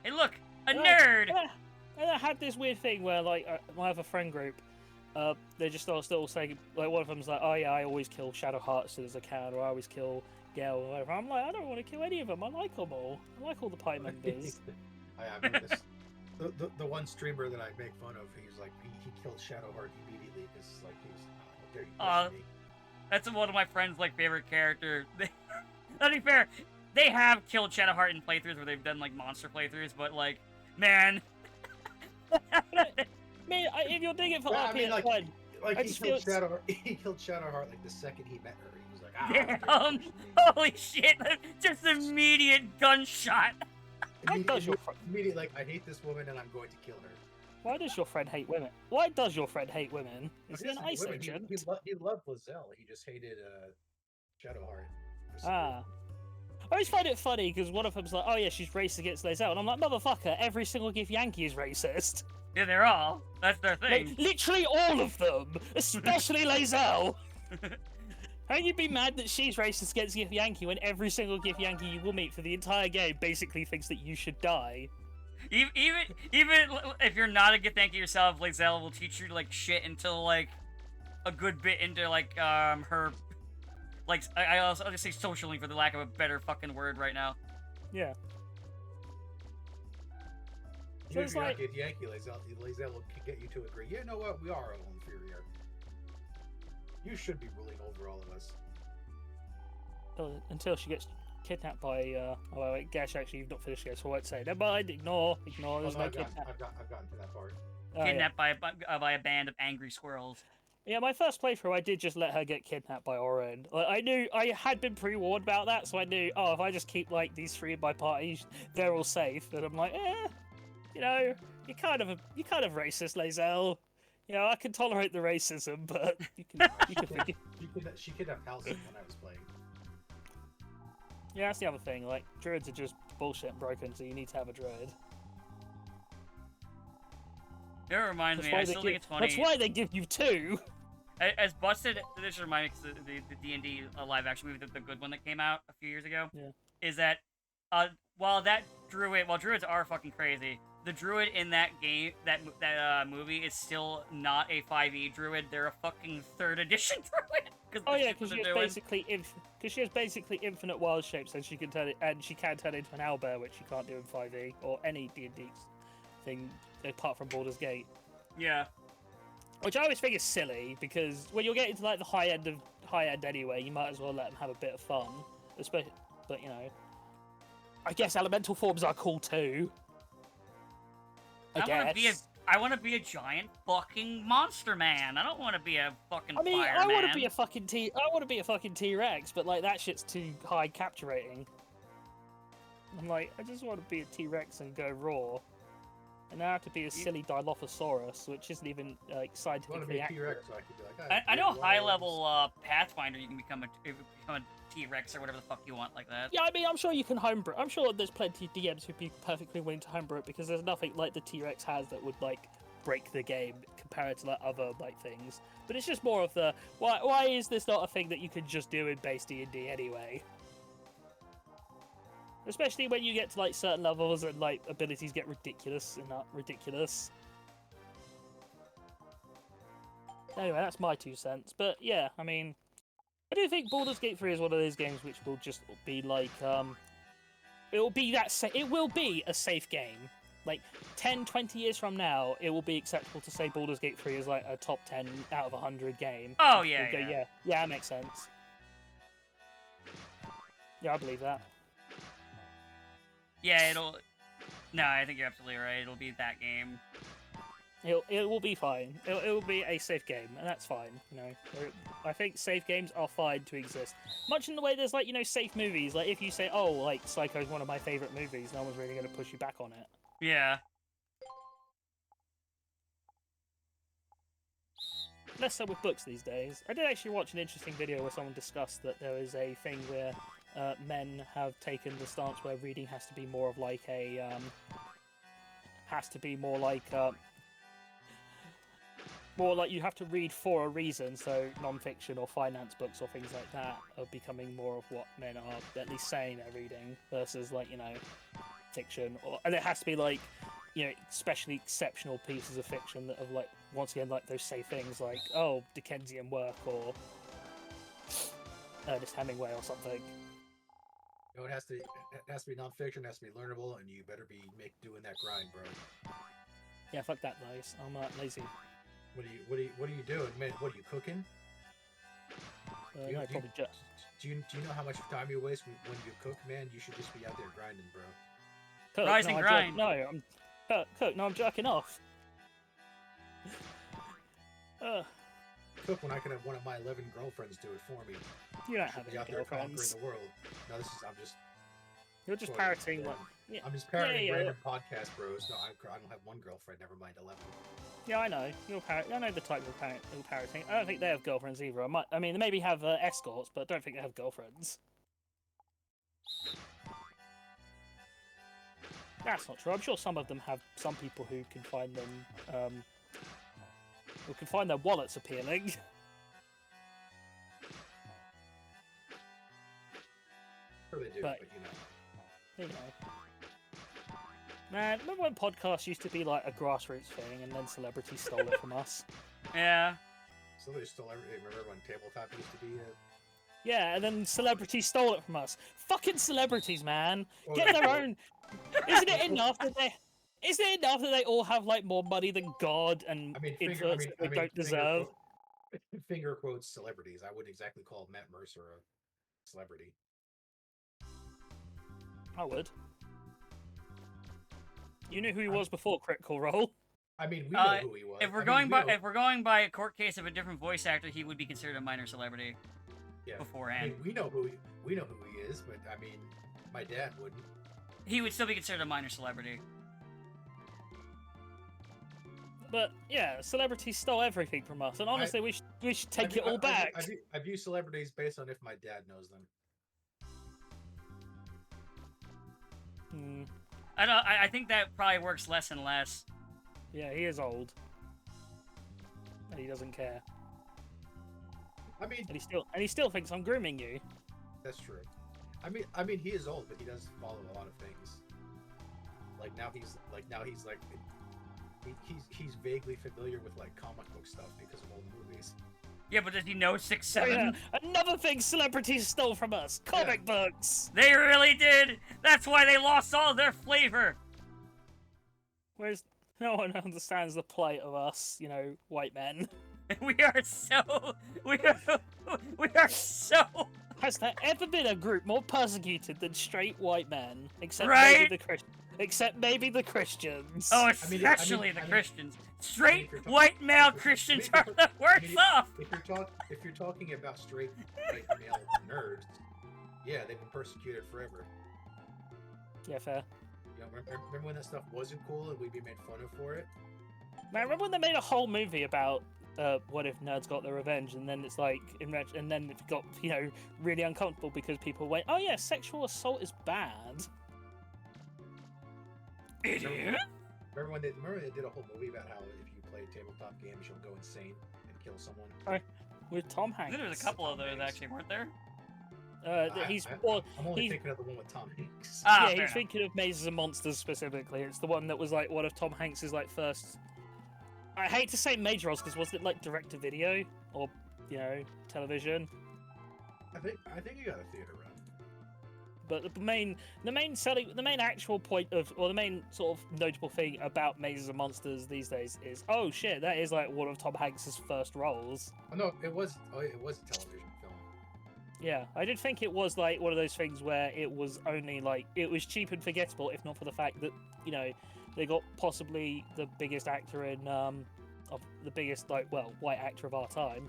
Hey, look, a nerd. And I had this weird thing where, like, my other friend group, they just still saying, like, one of them's like, oh yeah, I always kill Shadowheart as soon as I can, or I always kill Gale or whatever. I'm like, I don't want to kill any of them. I like them all. I like all the party members. I mean, the one streamer that I make fun of, he's like, he killed Shadowheart immediately because, like, he was, how dare you push me. That's one of my friends' like favorite character. To be fair, they have killed Shadowheart in playthroughs where they've done like monster playthroughs, but like, man. Man, if you're doing it for RP, I mean, like he killed Shadowheart like the second he met her. He was like, damn, holy shit, just immediate gunshot. Immediate, like, I hate this woman and I'm going to kill her. Why does your friend hate women? Why does your friend hate women? Is he an ice agent? He loved Lizelle. He just hated Shadowheart. I always find it funny because one of them's like, oh yeah, she's racist against Lizelle. And I'm like, motherfucker, every single Gith Yankee is racist. Yeah, they're all. That's their thing. Like, literally all of them. Especially Lizelle. How can you be mad that she's racist against Gith Yankee when every single Gith Yankee you will meet for the entire game basically thinks that you should die? Even if you're not a Gith Yankee yourself, Lizelle will teach you like shit until like a good bit into like her, like I'll just say socially for the lack of a better fucking word right now. Yeah. So if you're not Gith Yankee, Lizelle will get you to agree. You know what? We are a little inferior. You should be ruling over all of us. Until she gets kidnapped by. Oh wait, Gash, actually, you've not finished yet, so I won't say. Never mind. Ignore. Oh, There's no, no I've kidnap. gotten to that part. Oh, yeah. Kidnapped by a band of angry squirrels. Yeah, my first playthrough, I did just let her get kidnapped by Oren. Like, I knew I had been pre-warned about that, so I knew. Oh, if I just keep like these three in my party, they're all safe. And I'm like, you know, you're kind of racist, Lae'zel. You know, I can tolerate the racism, but you can forgive. She kidnapped Halcyon when I was playing. Yeah, that's the other thing. Like, druids are just bullshit and broken, so you need to have a druid. It reminds me, I still think it's funny. That's why they give you two. As busted, this reminds me the D&D live action movie, the good one that came out a few years ago. Yeah. Is that while druids are fucking crazy, the druid in that game, that movie is still not a 5e druid. They're a fucking 3rd edition druid. Oh yeah, because she has basically infinite wild shapes, and she can turn turn into an owlbear, which she can't do in 5e or any D&D thing apart from Baldur's Gate. Yeah. Which I always think is silly, because when you're getting to like the high end anyway, you might as well let them have a bit of fun. Especially, but you know, I guess elemental forms are cool too. I want to be a giant fucking monster man. I don't want to be a fucking I mean, fireman. I want to be a fucking T-Rex, but like that shit's too high capture rating. I'm like, I just want to be a T-Rex and go raw. And now I have to be a silly Dilophosaurus, which isn't even like scientifically accurate. T-Rex, so I could be like, I know high level Pathfinder, you can become a T-Rex or whatever the fuck you want like that. Yeah, I mean, I'm sure you can homebrew. I'm sure there's plenty of DMs who'd be perfectly willing to homebrew it, because there's nothing like the T-Rex has that would like break the game compared to like other like things. But it's just more of the why is this not a thing that you could just do in base D&D anyway? Especially when you get to like certain levels and like abilities get ridiculous and not ridiculous. Anyway, that's my 2 cents. But yeah, I mean, I do think Baldur's Gate 3 is one of those games which will just be like, it will be a safe game. Like 10, 20 years from now, it will be acceptable to say Baldur's Gate 3 is like a top 10 out of 100 game. Oh yeah, yeah, that makes sense. Yeah, I believe that. Yeah, No, I think you're absolutely right. It'll be that game. It will be fine. It will be a safe game, and that's fine. You know, I think safe games are fine to exist. Much in the way there's like, you know, safe movies. Like if you say, oh, like Psycho's one of my favorite movies, no one's really going to push you back on it. Yeah. Less so with books these days. I did actually watch an interesting video where someone discussed that there is a thing where men have taken the stance where reading has to be more of like a more like you have to read for a reason. So non-fiction or finance books or things like that are becoming more of what men are at least saying they're reading, versus like, you know, fiction, and it has to be like, you know, especially exceptional pieces of fiction that have like, once again, like those safe things like, oh, Dickensian work or Ernest Hemingway or something. You know, it has to be non-fiction, it has to be learnable, and you better be doing that grind, bro. Yeah, fuck that noise. I'm lazy. What are you doing, man? What are you cooking? Do you know how much time you waste when you cook, man? You should just be out there grinding, bro. Cook, Rise and grind. I'm jerking off. Cook when I can have one of my 11 girlfriends do it for me. You don't have any out there conquering girlfriends. the world. No, You're just parroting like. Yeah. I'm just parroting random podcast bros. No, I don't have one girlfriend. Never mind 11. Yeah, I know. I know the type of parroting. I don't think they have girlfriends either. I mean, they maybe have escorts, but I don't think they have girlfriends. That's not true. I'm sure some of them have some people who can find them, who can find their wallets appealing. Sure they do, but you know. Man, remember when podcasts used to be like a grassroots thing, and then celebrities stole it from us? Yeah. So they still remember when tabletop used to be Yeah, and then celebrities stole it from us. Fucking celebrities, man. Well, Get their own. Isn't it enough that they all have like more money than God and influence that they don't deserve? Finger quotes celebrities. I wouldn't exactly call Matt Mercer a celebrity. I would. You knew who he was before Critical Role. I mean, we know who he was. If we're going by a court case of a different voice actor, he would be considered a minor celebrity. Yeah. Beforehand. I mean, we know who he is, but I mean, my dad wouldn't. He would still be considered a minor celebrity. But yeah, celebrities stole everything from us, and honestly, we should take it all back. I view celebrities based on if my dad knows them. I think that probably works less and less. Yeah, he is old, and he doesn't care. I mean, and he still thinks I'm grooming you. That's true. I mean, he is old, but he does follow a lot of things. He's vaguely familiar with like comic book stuff because of old movies. Yeah, but does he know 6'7"? Oh, yeah. Another thing celebrities stole from us: comic books. They really did. That's why they lost all their flavor. Whereas no one understands the plight of us, white men. We are so. Has there ever been a group more persecuted than straight white men? Except maybe the Christians. Oh, especially the Christians. Straight white male Christians are the worst off. If you're talking about straight white male nerds, yeah, they've been persecuted forever. Yeah, fair. Remember when that stuff wasn't cool and we'd be made fun of for it? Man, remember when they made a whole movie about what if nerds got their revenge, and then it's like, and then it got really uncomfortable because people went, "Oh yeah, sexual assault is bad." Idiot. Remember when they did a whole movie about how if you play tabletop games, you'll go insane and kill someone? With Tom Hanks. There was a couple of those actually, weren't there? I'm only thinking of the one with Tom Hanks. He's thinking of Mazes and Monsters specifically. It's the one that was like one of Tom Hanks's like first. I hate to say major roles because wasn't it like direct to video or television? I think you got a theater run. But the main actual point of, or the main sort of notable thing about Mazes and Monsters these days is, oh shit, that is like one of Tom Hanks's first roles. Oh no, it was a television film. Yeah, I did think it was like one of those things where it was only like, it was cheap and forgettable, if not for the fact that, they got possibly the biggest actor in, of the biggest, white actor of our time,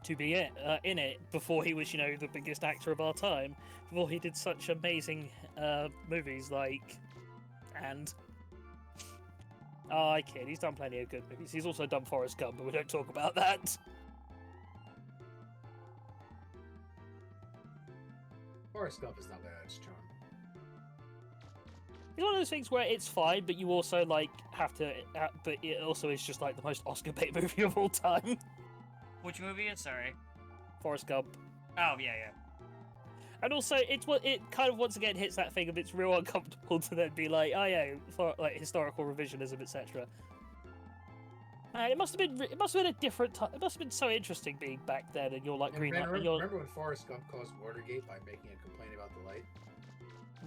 to be in it before he was, the biggest actor of our time, before he did such amazing movies and... Oh, I kid, he's done plenty of good movies. He's also done Forrest Gump, but we don't talk about that. Forrest Gump is not without its charm. It's one of those things where it's fine, but you also have to. But it also is just the most Oscar bait movie of all time. Which movie is? Sorry. Forrest Gump. Oh yeah. And also, it kind of once again hits that thing of it's real uncomfortable to then be like, oh yeah, for historical revisionism, etc. It must have been a different time. It must have been so interesting being back then, and you're Green Light. Remember when Forrest Gump caused Watergate by making a complaint about the light?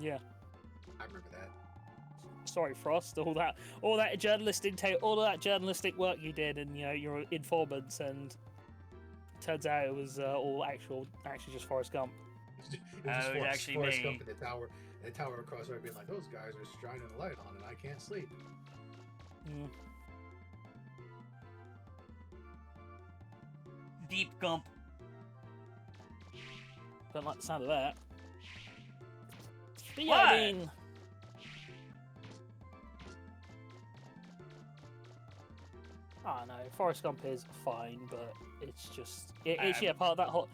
Yeah. I remember that. Sorry, Frost. All that journalistic work you did, and your informants, and turns out it was actually just Forrest Gump. It was actually Forrest Gump in the tower across the road being like, those guys are shining a light on, and I can't sleep. Deep Gump. Don't like the sound of that. But yeah, What? I mean. I don't know, Forrest Gump is fine, but it's just it's part of that whole.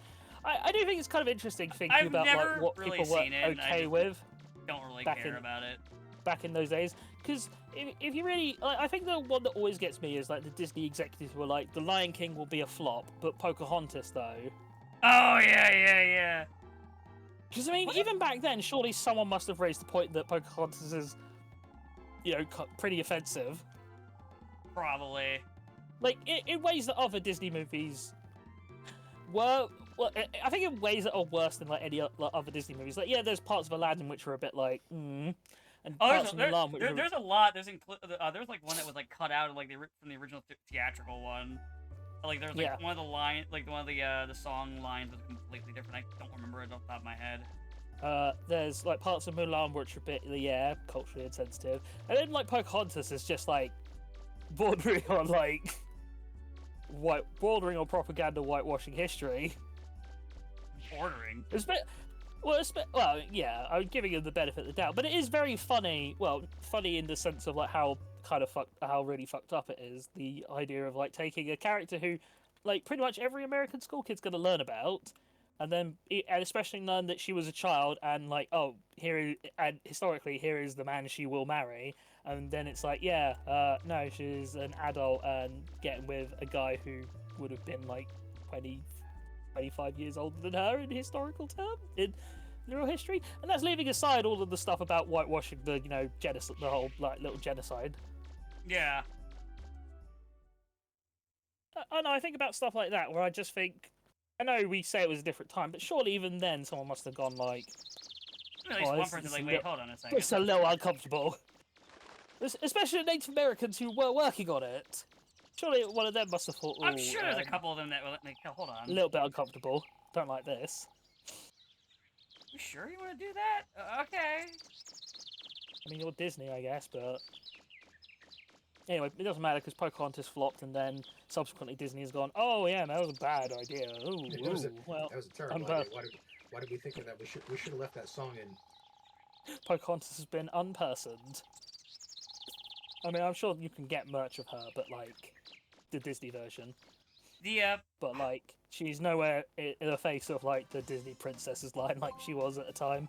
I do think it's kind of interesting thinking about what really people were okay with. Don't really care about it. Back in those days, because if you really, I think the one that always gets me is the Disney executives were like, The Lion King will be a flop, but Pocahontas though. Oh yeah. Because I mean, even back then, surely someone must have raised the point that Pocahontas is, pretty offensive. Probably. In ways that other Disney movies were. Well, I think in ways that are worse than any other Disney movies. There's parts of Aladdin which are a bit and parts of Mulan which there's a lot. There's one that was cut out of from the original theatrical one. There's one of the line, one of the song lines was completely different. I don't remember it off the top of my head. There's like parts of Mulan which are a bit, culturally insensitive, and then like Pocahontas is just like bordering on like bordering on propaganda, whitewashing history. Bordering. Well, yeah, I'm giving him the benefit of the doubt, but it is very funny. Well, funny in the sense of like how really fucked up it is. The idea of like taking a character who, like, pretty much every American school kid's gonna learn about, and especially learn that she was a child, and like, and historically here is the man she will marry, and then it's like, no, she's an adult and getting with a guy who would have been like 25 years older than her in historical terms, in real history, and that's leaving aside all of the stuff about whitewashing the, genocide, the whole like little genocide. Yeah. I know. I think about stuff like that where I just think, I know we say it was a different time, but surely even then someone must have gone like, At least one person's like, wait, hold on a second. It's a little uncomfortable, especially Native Americans who were working on it. Surely one of them must have thought. I'm sure there's a couple of them that were like, hold on. A little bit uncomfortable. Don't like this. You sure you want to do that? Okay. I mean, you're Disney, I guess, but anyway, it doesn't matter because Pocahontas flopped, and then subsequently Disney has gone, oh yeah, that was a bad idea. Ooh, that was a terrible idea. Why did we think of that? We should have left that song in. Pocahontas has been unpersoned. I mean, I'm sure you can get merch of her, but like the Disney version. But like, she's nowhere in the face of like the Disney princesses line like she was at the time.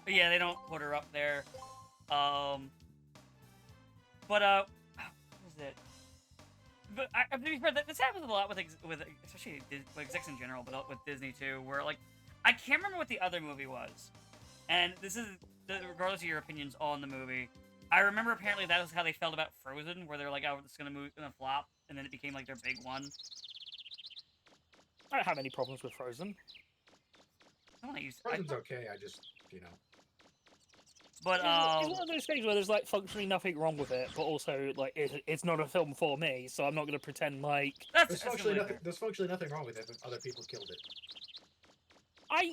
But yeah, they don't put her up there. What is it? But I've heard that this happens a lot with especially with execs in general, but with Disney too, where like I can't remember what the other movie was, and this is regardless of your opinions on the movie. I remember apparently that was how they felt about Frozen, where they're like, oh, it's gonna flop, and then it became like their big one. I don't have any problems with Frozen. Frozen's okay, I just, But, it's one of those things where there's like functionally nothing wrong with it, but also like it's not a film for me, so I'm not going to pretend like there's functionally nothing wrong with it, but other people killed it. I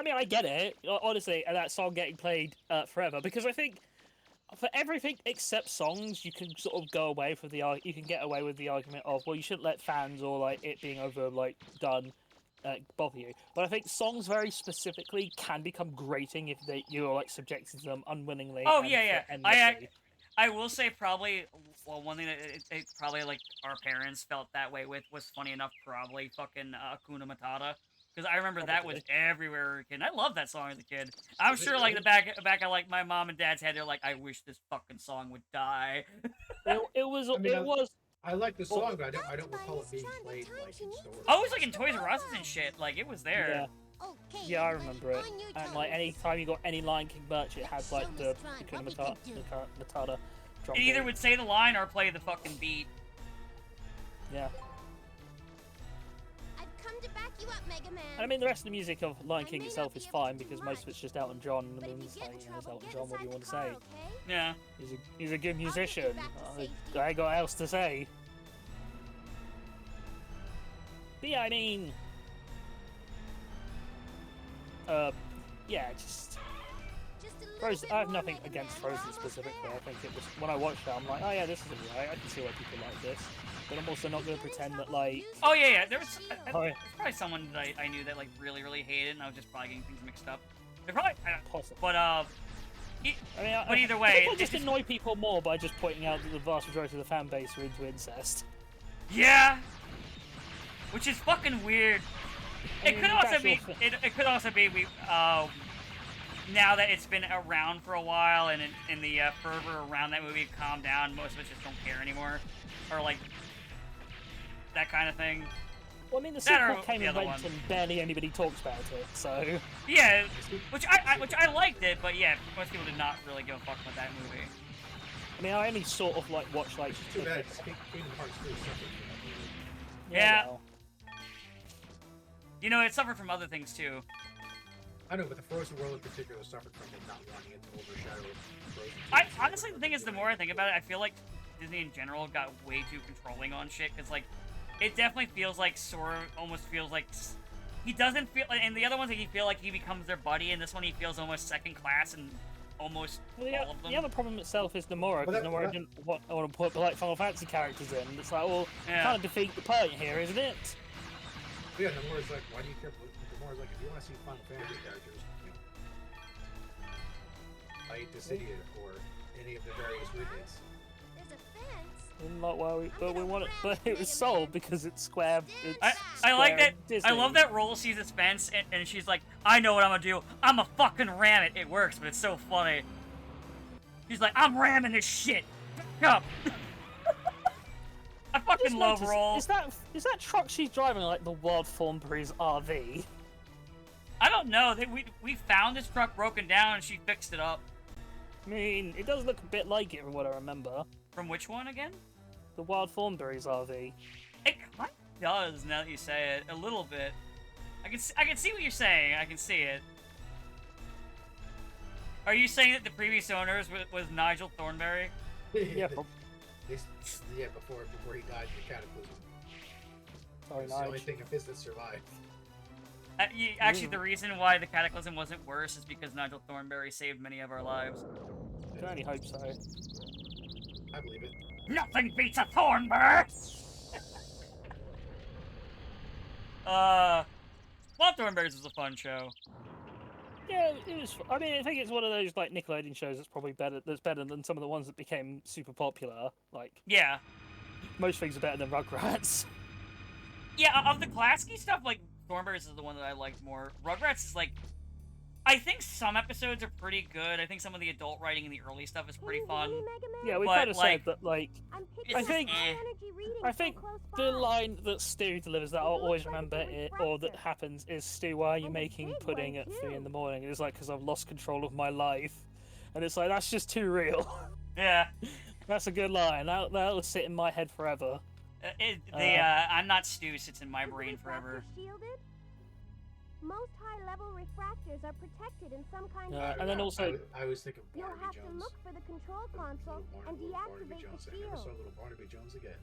mean, I get it, honestly, and that song getting played forever, because I think for everything except songs, you can sort of go away from you can get away with the argument of, well, you shouldn't let fans or like it being over like done bother you. But I think songs very specifically can become grating if you're like subjected to them unwillingly. Oh yeah. I will say probably one thing that it probably like our parents felt that way with was funny enough probably fucking Hakuna Matata. Because I remember that was everywhere, and I loved that song as a kid. I'm sure, like, the back of, like, my mom and dad's head, they're like, I wish this fucking song would die. I like the song, but I don't recall it being played, like, in stores. Oh, it was, like, in Toys R Us and shit. Like, it was there. Yeah, I remember it. And, like, any time you got any Lion King merch, it had, like, the Hakuna Matata drum. It either would say the line or play the fucking beat. Yeah. To back you up, Mega Man. I mean, the rest of the music of Lion King itself is fine because most of it's just Elton John, and it's like, it's Elton John. What do you want to say? Yeah, he's a good musician. I ain't got else to say. But yeah, I mean, just Frozen. I have nothing against Frozen specifically. I think it was when I watched it, I'm like, oh yeah, this is alright. I can see why people like this. But I'm also not going to pretend that, like... Oh, yeah. There's probably someone that I knew that, like, really, really hated it, and I was just probably getting things mixed up. They're probably... Possible. But, but either way... I just annoy people more by just pointing out that the vast majority of the fan base are into incest. Yeah! Which is fucking weird. It could also be... It could also be now that it's been around for a while, and in the fervor around that movie calmed down, most of us just don't care anymore. Or, like... that kind of thing. Well, I mean, the sequel came and went, and barely anybody talks about it, so... Yeah, which I liked it, but yeah, most people did not really give a fuck about that movie. I mean, I only sort of, like, watched, like... Too bad, Kingdom Hearts 3 suffered from that movie. Yeah. Well. You know, it suffered from other things, too. I know, but the Frozen world in particular suffered from it not wanting it to overshadow Frozen 2. Honestly, the thing is, the more I think about it, I feel like Disney in general got way too controlling on shit, because, like, it definitely feels like Sora almost feels like he doesn't feel, and the other ones, like, you feel like he becomes their buddy, and this one he feels almost second class and almost all of them. The other problem itself is Nomura, because Nomura didn't want to put like Final Fantasy characters in. It's like, well, kind of defeat the point here, isn't it? Yeah, Nomura's like, why do you care? Nomura's like, if you want to see Final Fantasy characters, you know, fight Dissidia or any of the various remakes. There's a fence. Not why we want it, but it was sold because it's Square. I like that. Disney. I love that Roll sees this fence and she's like, I know what I'm gonna do. I'm a fucking ram it. It works, but it's so funny. She's like, I'm ramming this shit. Back up. I fucking love Roll. Is that truck she's driving like the Wild Thornberry's RV? I don't know. We found this truck broken down and she fixed it up. I mean, it does look a bit like it from what I remember. From which one again? The Wild Thornberry's RV. It kind of does, now that you say it. A little bit. I can see what you're saying. I can see it. Are you saying that the previous owners was Nigel Thornberry? Yeah. Before he died in the Cataclysm. Sorry, It's the only thing of his that survived. Actually, the reason why the Cataclysm wasn't worse is because Nigel Thornberry saved many of our lives. I can only hope so. I believe it. Nothing beats a Thornberry! Wild Thornberries was a fun show. Yeah, it was. I mean, I think it's one of those like Nickelodeon shows that's probably better. That's better than some of the ones that became super popular. Like, yeah, most things are better than Rugrats. Yeah, of the Klasky stuff, like Thornberries is the one that I liked more. Rugrats is like, I think some episodes are pretty good. I think some of the adult writing in the early stuff is pretty fun. Yeah, we But, kind of like, said that. Like, It's I think eh. I think the line that Stu delivers that I'll always remember it, or that happens, is Stu, why are you making pudding at 3 in the morning? And it's like, because I've lost control of my life. And it's like, that's just too real. Yeah. That's a good line. That'll sit in my head forever. I'm not Stu sits in my brain forever. Most high-level refractors are protected in some kind of... And then also... I was thinking You'll Barnaby have Jones. to look for the control console and deactivate the I never saw shield. little Barnaby Jones again.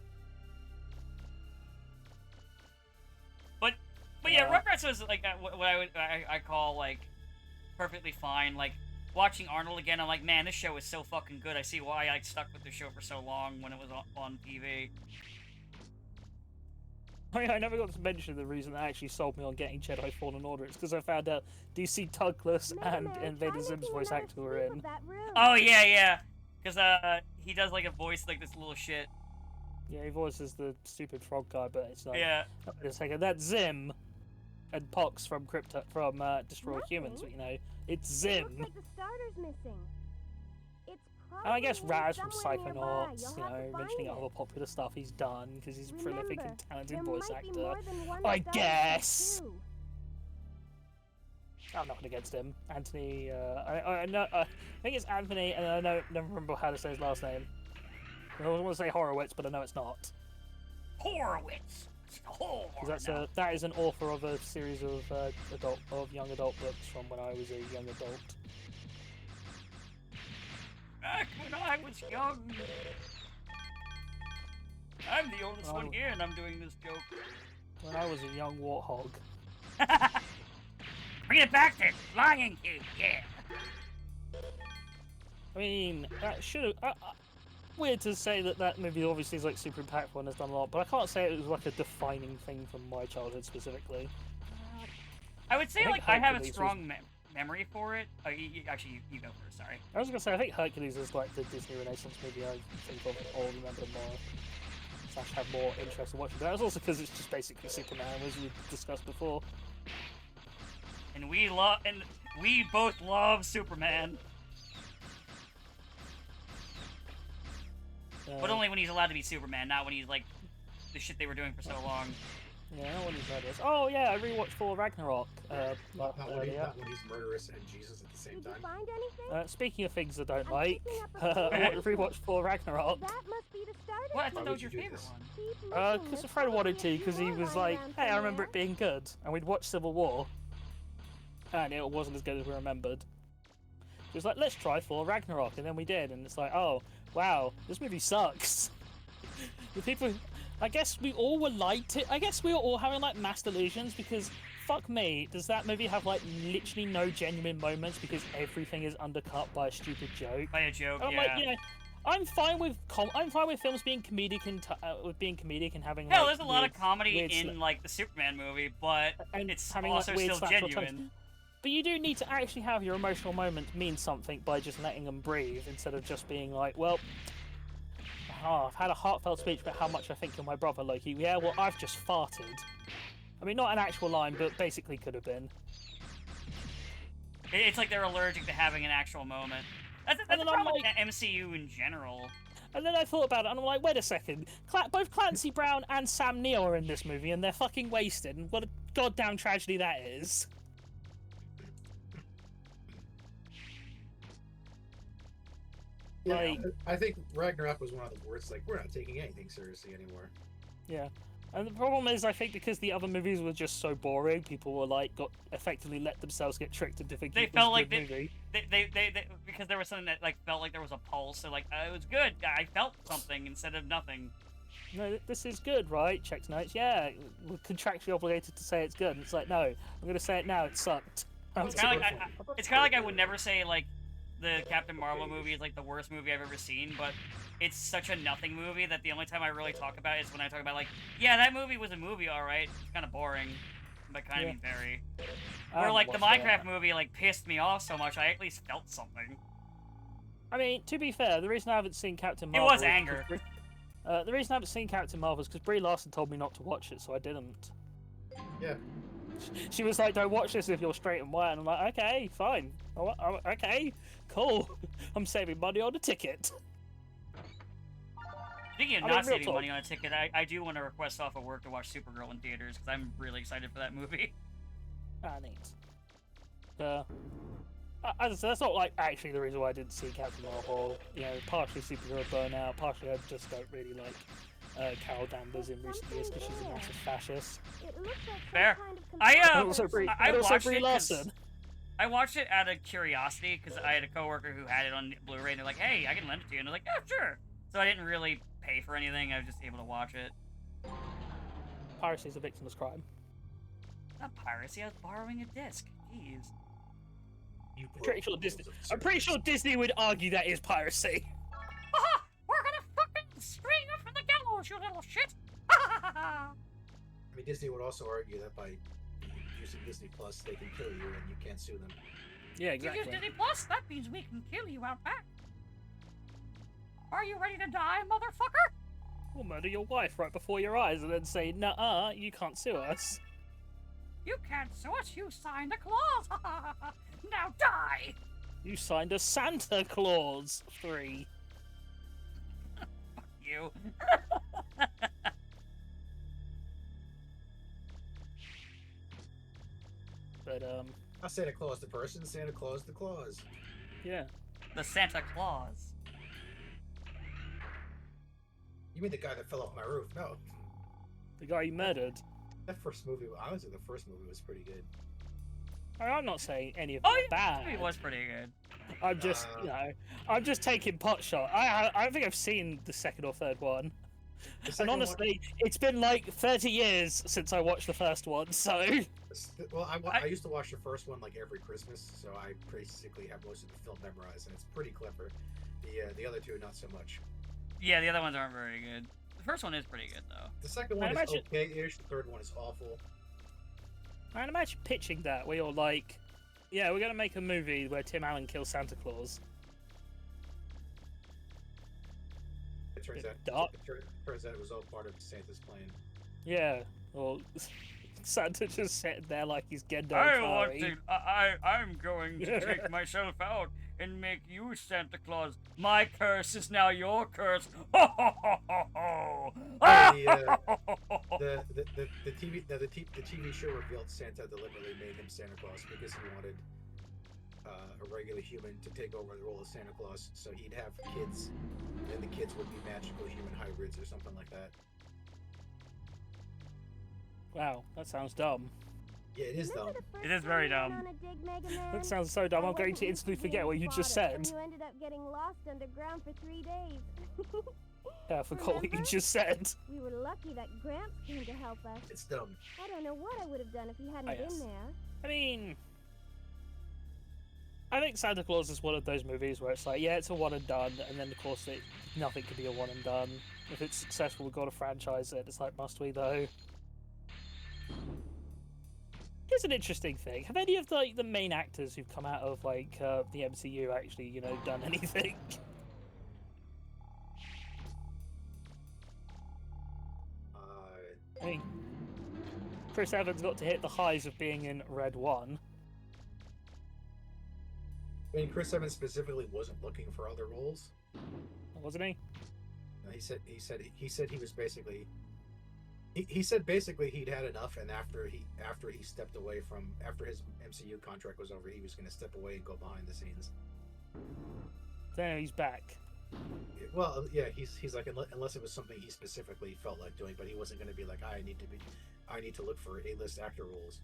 But yeah, Rugrats was like what I call like perfectly fine. Like watching Arnold again, I'm like, man, this show is so fucking good. I see why I stuck with the show for so long when it was on TV. I never got to mention the reason that actually sold me on getting Jedi Fallen Order. It's because I found out DC Douglas and Invader Zim's voice actor were in. Oh yeah, because he does like a voice like this little shit. Yeah, he voices the stupid frog guy, but it's not. Yeah. Wait a second, that's Zim, and Pox from Destroy Humans. But, you know, it's Zim. Looks like the starter's missing. It's And I guess probably Raz from somewhere nearby. Psychonauts, You'll you have to know, find mentioning it. other popular stuff he's done because he's a prolific and talented there voice might be actor. more than one I starter guess. too. I'm nothing against him. Anthony, I know, I think it's Anthony, and I never remember how to say his last name. I always want to say Horowitz, but I know it's not. Horowitz. That is an author of a series of young adult books from when I was a young adult. Back when I was young. I'm the oldest one here, and I'm doing this joke. When I was a young warthog. Bring it back then, Lion King, yeah. I mean, that should have. Weird to say that movie obviously is like super impactful and has done a lot, but I can't say it was like a defining thing from my childhood specifically. I would say I think like I have a Hercules strong memory for it. Actually, you go first. Sorry. I was gonna say I think Hercules is like the Disney Renaissance movie I think of or remember more. / have more interest in watching. But that was also because it's just basically Superman, as we discussed before. And we both love Superman. But only when he's allowed to be Superman, not when he's like the shit they were doing for so long. Yeah, not when he's murderous. Oh yeah, I rewatched Thor Ragnarok. Not when he's murderous and Jesus at the same Did you time. find anything? Speaking of things I don't I'm like, picking up a I rewatched Thor Ragnarok. That must be the starter. What? I thought Why that was would your you do favorite this? one. Keep looking. Because There's a friend wanted probably to, a because he few was more like, lying hey, I around remember it somewhere. being good. And we'd watched Civil War. And it wasn't as good as we remembered. He was like, let's try Thor Ragnarok. And then we did. And it's like, oh, wow, this movie sucks. The people... I guess we all were lied to. I guess we were all having like mass delusions because fuck me, does that movie have like literally no genuine moments because everything is undercut by a stupid joke? By a joke, I'm yeah. like, you know, I'm fine with films being comedic and having Hell, like, there's a lot of weird- comedy weird in like the Superman movie, but and it's having also like weird still slash genuine. But you do need to actually have your emotional moments mean something by just letting them breathe instead of just being like, well, I've had a heartfelt speech about how much I think you're my brother, Loki. Yeah, well, I've just farted. I mean, not an actual line, but basically could have been. It's like they're allergic to having an actual moment. That's the problem with the MCU in general. And then I thought about it, and I'm like, wait a second. Both Clancy Brown and Sam Neill are in this movie, and they're fucking wasted, and what a goddamn tragedy that is. Yeah, Like, I think Ragnarok was one of the worst. Like, we're not taking anything seriously anymore. yeah. And the problem is, I think because the other movies were just so boring, people were like, effectively let themselves get tricked into thinking They it was felt a like good movie. they because there was something that like felt like there was a pulse. So like it was good. I felt something instead of nothing. No, this is good, right? Check notes. Yeah, we're contractually obligated to say it's good. And it's like, no, I'm going to say it now. It sucked. It's kind of like it's kind of like I would never say like the Captain Marvel movie is like the worst movie I've ever seen, but it's such a nothing movie that the only time I really talk about it is when I talk about like, yeah, that movie was a movie, all right. It's kind of boring, but kind of mean very. Or like the Minecraft movie like pissed me off so much I at least felt something. I mean, to be fair, the reason I haven't seen Captain Marvel... It was anger. The reason I haven't seen Captain Marvel is because Brie Larson told me not to watch it, so I didn't. Yeah. She was like, don't watch this if you're straight and white. And I'm like, okay, fine. Okay, cool. I'm saving money on a ticket. Speaking of I not mean, real saving talk. money on a ticket, I do want to request off of work to watch Supergirl in theaters because I'm really excited for that movie. Ah, neat. As I said, that's not like actually the reason why I didn't see Captain Marvel. You know, partially superhero burnout, partially I just don't really like Carol Danvers in recent years because she's a massive fascist. It looks like some Fair. kind of And also Brie, I and also watched Brie it 'cause- Larson. I watched it out of curiosity because I had a coworker who had it on Blu-ray and they're like, hey, I can lend it to you. And they're like, yeah, sure. So I didn't really pay for anything. I was just able to watch it. Piracy is a victimless crime. Not piracy, I was borrowing a disc. Jeez. I'm pretty sure Disney would argue that is piracy. Aha! We're gonna fucking string you from the gallows, you little shit! I mean, Disney would also argue that by using Disney Plus, they can kill you and you can't sue them. Yeah, You use exactly. Disney Plus? That means we can kill you out back. Are you ready to die, motherfucker? We'll murder your wife right before your eyes and then say, nuh-uh, you can't sue us. You can't sue us, you signed a clause! Now die! You signed a Santa Claus 3. Fuck you. But, Not Santa Claus the person, Santa Claus the clause. yeah. The Santa Claus. You mean the guy that fell off my roof? No. The guy you murdered. That first movie, honestly, the first movie was pretty good. I'm not saying any of them Oh, are yeah, bad. it was pretty good. I'm just, you know, I'm just taking pot shot. I don't think I've seen the second or third one. The And second honestly, it's been like 30 years since I watched the first one, so... Well, I used to watch the first one like every Christmas, so I basically have most of the film memorized, and it's pretty clever. The other two, not so much. Yeah, the other ones aren't very good. The first one is pretty good, though. The second one is imagine- okay-ish. The third one is awful. Man, imagine pitching that where you're like, yeah, we're gonna make a movie where Tim Allen kills Santa Claus. It turns out, Dark. turns out it was all part of Santa's plan. Yeah, well, Santa just sitting there like he's Gendo I'm going to take myself out and make you Santa Claus. My curse is now your curse. Ho ho ho ho ho! The TV show revealed Santa deliberately made him Santa Claus because he wanted a regular human to take over the role of Santa Claus, so he'd have kids, and the kids would be magical human hybrids or something like that. Wow, that sounds dumb. Yeah, it is dumb. It is very dumb. That sounds so dumb, I'm going to instantly forget what you just said. You ended up getting lost underground for 3 days. Okay, I forgot what you Remember? just said. We were lucky that Gramps came to help us. It's dumb. I don't know what I would have done if he hadn't Oh, yes. been there. I mean, I think Santa Claus is one of those movies where it's like, yeah, it's a one and done, and then of course nothing can be a one and done. If it's successful, we've got to franchise it. It's like, must we though? Here's an interesting thing: have any of the main actors who've come out of like the MCU actually, done anything? I mean, Chris Evans got to hit the highs of being in Red One. I mean, Chris Evans specifically wasn't looking for other roles. Wasn't he? He said he was basically. He said basically he'd had enough, and after he stepped away after his MCU contract was over, he was going to step away and go behind the scenes. Then he's back. Well, yeah, he's like, unless it was something he specifically felt like doing, but he wasn't going to be like, I need to look for A-list actor roles.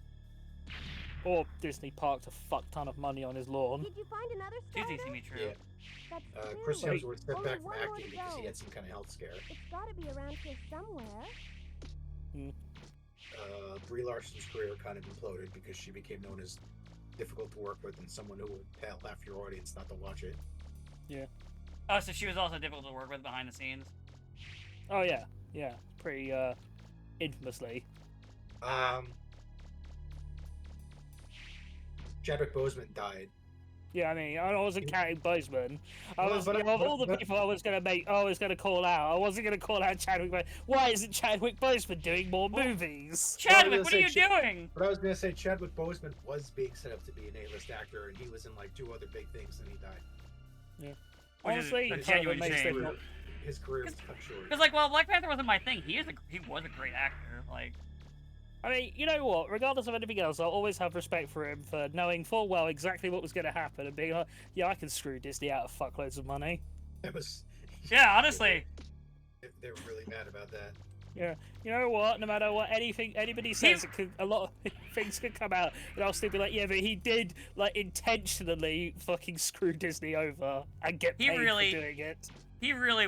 Or Disney parked a fuck ton of money on his lawn. Did you find another Two starter? things can be true. Yeah. That's Chris true. Hemsworth stepped Only back from one more acting to because go. he had some kind of health scare. It's gotta be around here somewhere. Brie Larson's career kind of imploded because she became known as difficult to work with and someone who would tell half your audience not to watch it. Yeah. Oh, so she was also difficult to work with behind the scenes. Oh yeah, pretty infamously. Chadwick Boseman died. Yeah, I mean, I wasn't counting Boseman. Of all the but- people I was gonna call out, I wasn't gonna call out Chadwick Boseman. Why isn't Chadwick Boseman doing more movies? Chadwick, what are say you doing? But I was gonna say Chadwick Boseman was being set up to be an A-list actor, and he was in like 2 other big things, and he died. Yeah. Which is Honestly, a it's genuine makes shame. them not- His career was cut short. Because like, well, Black Panther wasn't my thing. He was a great actor. Like, I mean, you know what? Regardless of anything else, I'll always have respect for him for knowing full well exactly what was going to happen and being like, yeah, I can screw Disney out of fuckloads of money. It was. yeah, honestly. They were really mad about that. Yeah, you know what? No matter what anybody says, a lot of things could come out, and I'll still be like, yeah, but he did like intentionally fucking screw Disney over and get paid for doing it. He really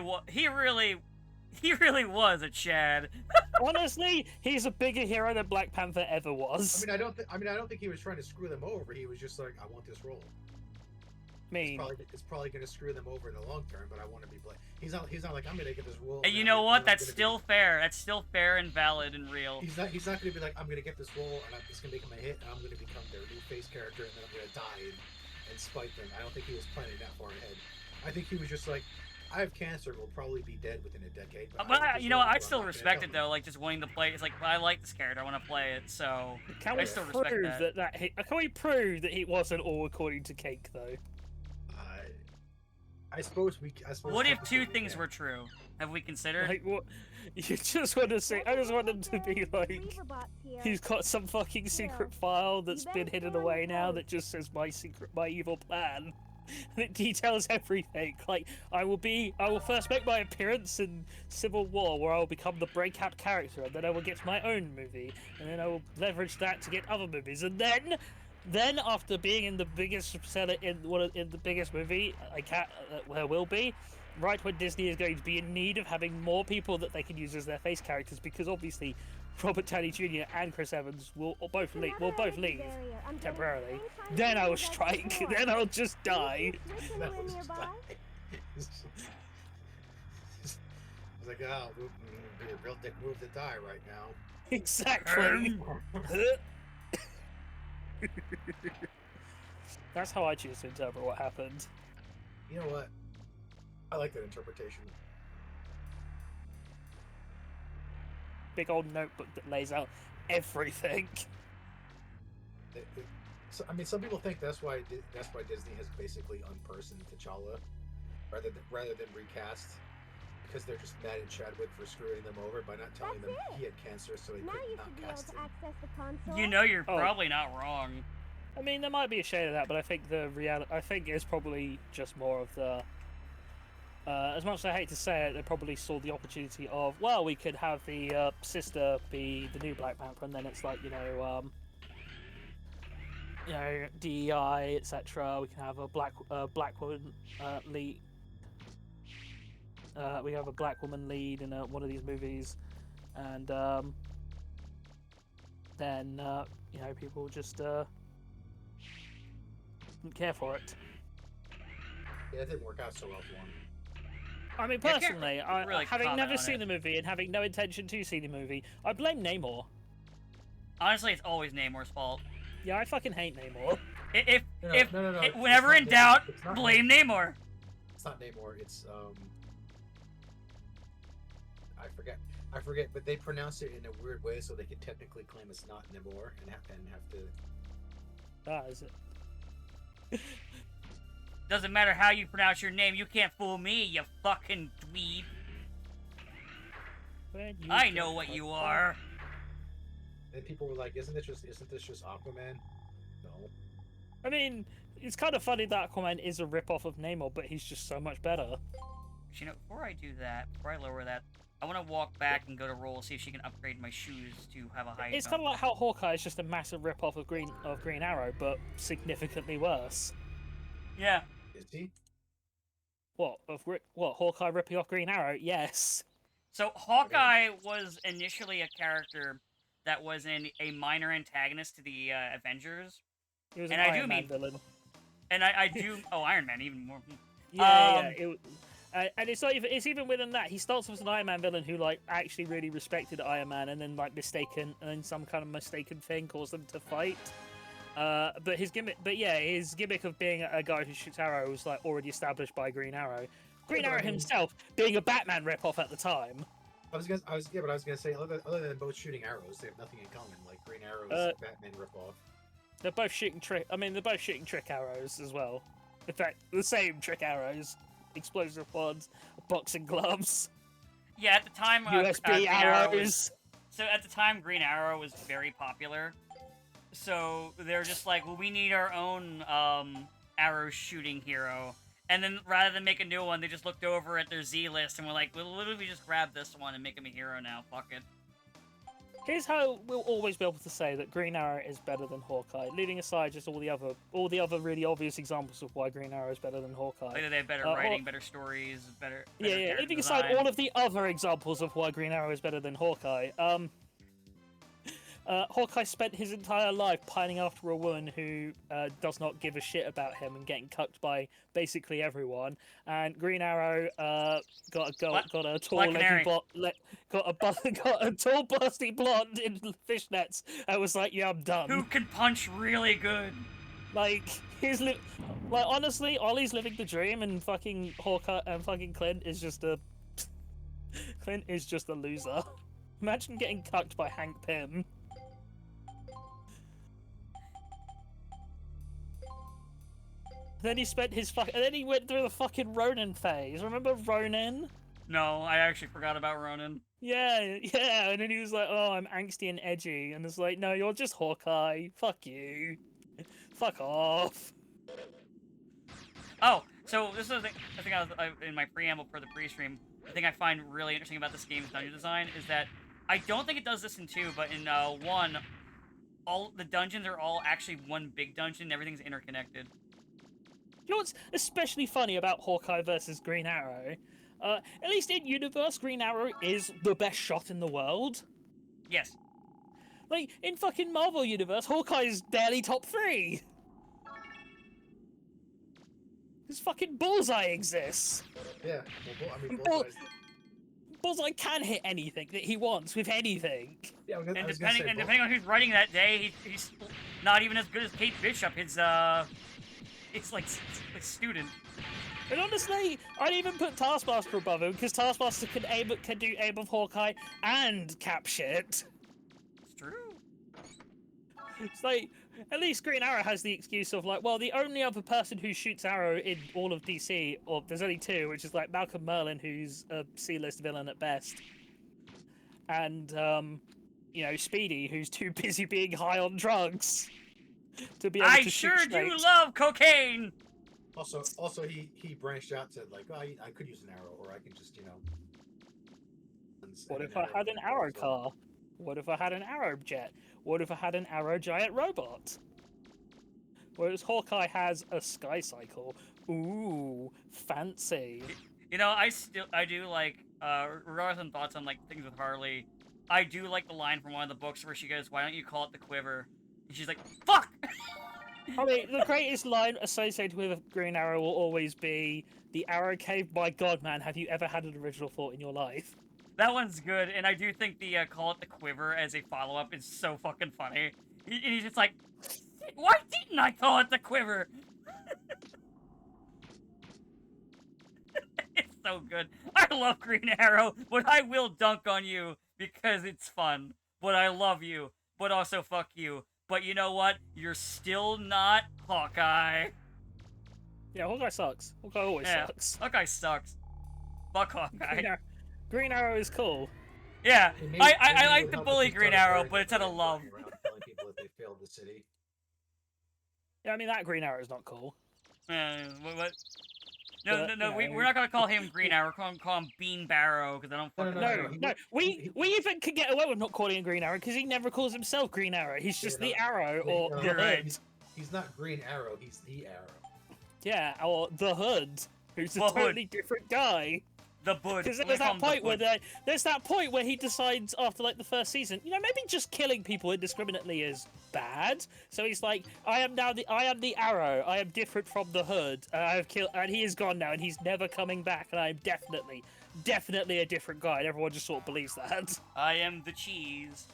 was a Chad. Honestly, he's a bigger hero than Black Panther ever was. I don't think he was trying to screw them over. He was just like, I want this role. It's probably going to screw them over in the long term, but I want to be played. He's not like, I'm going to get this role. And you know what? That's still fair. That's still fair and valid and real. He's not going to be like, I'm going to get this role and it's going to become a hit and I'm going to become their new face character and then I'm going to die and spite them. I don't think he was planning that far ahead. I think he was just like, I have cancer, will probably be dead within a decade. But you know, I'd still respect it though. Like just wanting to play. It's like, I like this character. I want to play it. So can we prove can we prove that it wasn't all according to cake though? I suppose. What if 2 things were true? Have we considered? Like what? You just want to say? I just want him to be like, he's got some fucking secret file that's been hidden away now that just says my evil plan. And it details everything. Like, I will first make my appearance in Civil War, where I will become the breakout character, and then I will get my own movie, and then I will leverage that to get other movies, and then after being in the biggest seller in the biggest movie there will be, right when Disney is going to be in need of having more people that they can use as their face characters, because obviously Robert Downey Jr. and Chris Evans will both leave temporarily. Then I will strike. Then I'll just die. It's like, oh, it would be a real dick move to die right now. Exactly. That's how I choose to interpret what happened. You know what? I like that interpretation. Big old notebook that lays out everything. So, I mean, some people think that's why Disney has basically unpersoned T'Challa, rather than recast, because they're just mad at Chadwick for screwing them over by not telling them he had cancer, so they Now could you not should be able cast to him. access the console. You know, you're probably not wrong. I mean, there might be a shade of that, but I think I think it's probably just more of the. As much as I hate to say it, they probably saw the opportunity of, well, we could have the sister be the new Black Panther, and then it's like, DEI, etc. We can have a black woman lead. we have a black woman lead in one of these movies, and then you know, people just didn't care for it. Yeah, it didn't work out so well for him. I mean, Yeah, I can't personally, really having comment never on seen it. the movie and having no intention to see the movie, I blame Namor. Honestly, it's always Namor's fault. Yeah, I fucking hate Namor. If No. whenever in doubt, blame Namor. It's not Namor. It's I forget, but they pronounce it in a weird way, so they can technically claim it's not Namor and have to. Ah, is it? Doesn't matter how you pronounce your name, you can't fool me, you fucking dweeb. I know what you are. And people were like, "Isn't this just Aquaman?" No. I mean, it's kind of funny that Aquaman is a rip-off of Namor, but he's just so much better. You know, before I do that, before I lower that, I want to walk back and go to roll, see if she can upgrade my shoes to have a height. It's kind of like how Hawkeye is just a massive rip-off of Green Arrow, but significantly worse. Yeah. Is he? What Hawkeye ripping off Green Arrow? Yes. So Hawkeye was initially a character that was a minor antagonist to the Avengers. He was And an I do Iron Man mean- villain. And I do... Oh, Iron Man, even more. Yeah. And it's even within that. He starts with an Iron Man villain who like actually really respected Iron Man, and then like some kind of mistaken thing caused them to fight. But his gimmick of being a guy who shoots arrows was like already established by Green Arrow. Green Arrow himself being a Batman ripoff at the time. But I was gonna say, other than both shooting arrows, they have nothing in common. Like Green Arrow is a Batman ripoff. They're both shooting trick arrows as well. In fact, the same trick arrows, explosive ones, boxing gloves, Yeah, at the time... USB Green Arrow arrows. was- So at the time, Green Arrow was very popular. So they're just like, well, we need our own arrow shooting hero. And then rather than make a new one, they just looked over at their Z list and were like, well, literally just grab this one and make him a hero now. Fuck it. Here's how we'll always be able to say that Green Arrow is better than Hawkeye, leaving aside just all the other really obvious examples of why Green Arrow is better than Hawkeye. Like they have better writing, better stories, better Yeah. Leaving aside all of the other examples of why Green Arrow is better than Hawkeye, Hawkeye spent his entire life pining after a woman who does not give a shit about him and getting cucked by basically everyone. And Green Arrow got a tall, got a tall, busty blonde in fishnets. And was like, yeah, I'm done. Who can punch really good? Like honestly, Ollie's living the dream, and fucking Hawkeye and fucking Clint is just a loser. Imagine getting cucked by Hank Pym. Then he spent and then he went through the fucking Ronin phase. Remember Ronin? No, I actually forgot about Ronin. Yeah, and then he was like, "Oh, I'm angsty and edgy," and it's like, "No, you're just Hawkeye. Fuck you. Fuck off." Oh, so this is the thing. I think in my preamble for the pre-stream. The thing I find really interesting about this game's dungeon design is that I don't think it does this in 2, but in 1, all the dungeons are all actually one big dungeon. Everything's interconnected. You know what's especially funny about Hawkeye versus Green Arrow? At least in universe, Green Arrow is the best shot in the world. Yes. Like in fucking Marvel universe, Hawkeye's barely top 3. Because fucking Bullseye exists. Yeah. Well, I mean, Bullseye can hit anything that he wants with anything. Yeah, And depending on who's writing that day, he's not even as good as Kate Bishop. It's like student. And honestly, I'd even put Taskmaster above him, because Taskmaster can do aim of Hawkeye and cap shit. It's true. It's like, at least Green Arrow has the excuse of like, well, the only other person who shoots arrow in all of DC, or there's only 2, which is like Malcolm Merlyn, who's a C-list villain at best, and Speedy, who's too busy being high on drugs to be able to shoot straight. Do love cocaine. Also, he branched out to like, oh, I could use an arrow, or I can just, What if I had an arrow car? What if I had an arrow jet? What if I had an arrow giant robot? Whereas Hawkeye has a sky cycle. Ooh, fancy. You know, I do like, regardless of thoughts on, like, things with Harley, I do like the line from one of the books where she goes, "Why don't you call it the Quiver?" And she's like, "Fuck!" I mean, the greatest line associated with Green Arrow will always be the Arrow Cave. My God, man, have you ever had an original thought in your life? That one's good, and I do think the, call it the Quiver as a follow-up is so fucking funny. And he's just like, "Why didn't I call it the Quiver?" It's so good. I love Green Arrow, but I will dunk on you because it's fun. But I love you, but also fuck you. But you know what? You're still not Hawkeye. Yeah, Hawkeye sucks. Hawkeye always Yeah, sucks. Hawkeye sucks. Fuck Hawkeye. Green Arrow is cool. Yeah, And I maybe it like would the help bully if he Green started Arrow, wearing but it it's out of when love. walking around telling people that they failed the city. Yeah, I mean, that Green Arrow is not cool. What? No, But, no, you know, we're not gonna call him Green Arrow. Call him Bean Barrow because I don't No, fucking no, know. No, we even can get away with not calling him Green Arrow because he never calls himself Green Arrow. He's just the Arrow or the You're right. Hood. He's not Green Arrow, he's the Arrow. Yeah, or the Hood, who's a The Hood. totally different guy. The Bud. Because We're there's gonna that call him point where the there's that point where he decides after like the first season, maybe just killing people indiscriminately is bad. So he's like, I am the Arrow. I am different from the Hood. I have killed, and he is gone now, and he's never coming back. And I am definitely a different guy. And everyone just sort of believes that. I am the cheese.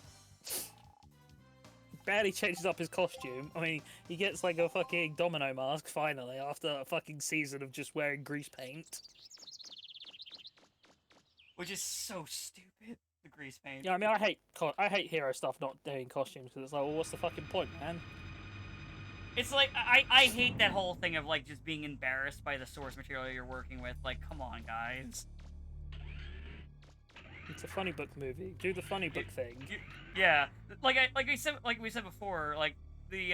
Barely changes up his costume. I mean, he gets like a fucking domino mask finally after a fucking season of just wearing grease paint. Which is so stupid. The grease paint. Yeah, I mean, I hate hero stuff not doing costumes because it's like, well, what's the fucking point, man? It's like, I hate that whole thing of, like, just being embarrassed by the source material you're working with. Like, come on, guys. It's a funny book movie. Do the funny book thing. Yeah. Like we said before, like, the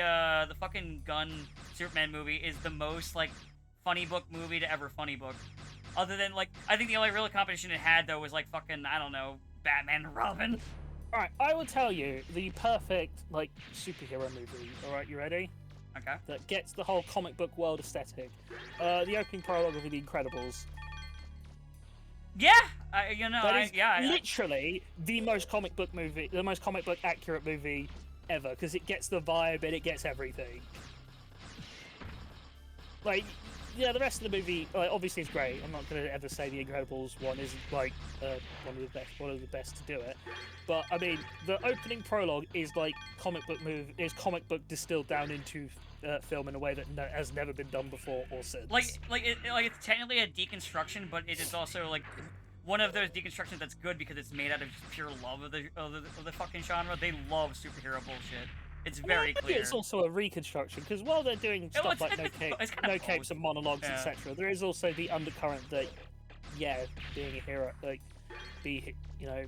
fucking Gun Superman movie is the most, like, funny book movie to ever funny book. Other than, like, I think the only real competition it had, though, was, like, fucking, I don't know, Batman and Robin. Alright, I will tell you the perfect, like, superhero movie. Alright, you ready? Okay. That gets the whole comic book world aesthetic. The opening prologue of The Incredibles. Yeah! That is literally the most comic book movie, the most comic book accurate movie ever, because it gets the vibe and it gets everything. Like, yeah, the rest of the movie, like, obviously, is great. I'm not going to ever say The Incredibles one is like one of the best to do it. But I mean, the opening prologue is like comic book distilled down into film in a way that has never been done before or since. It's technically a deconstruction, but it is also like one of those deconstructions that's good because it's made out of just pure love of the fucking genre. They love superhero bullshit. It's very clear. It's also a reconstruction because while they're doing stuff like no capes and monologues, yeah. etc., there is also the undercurrent that, yeah, being a hero, like, these are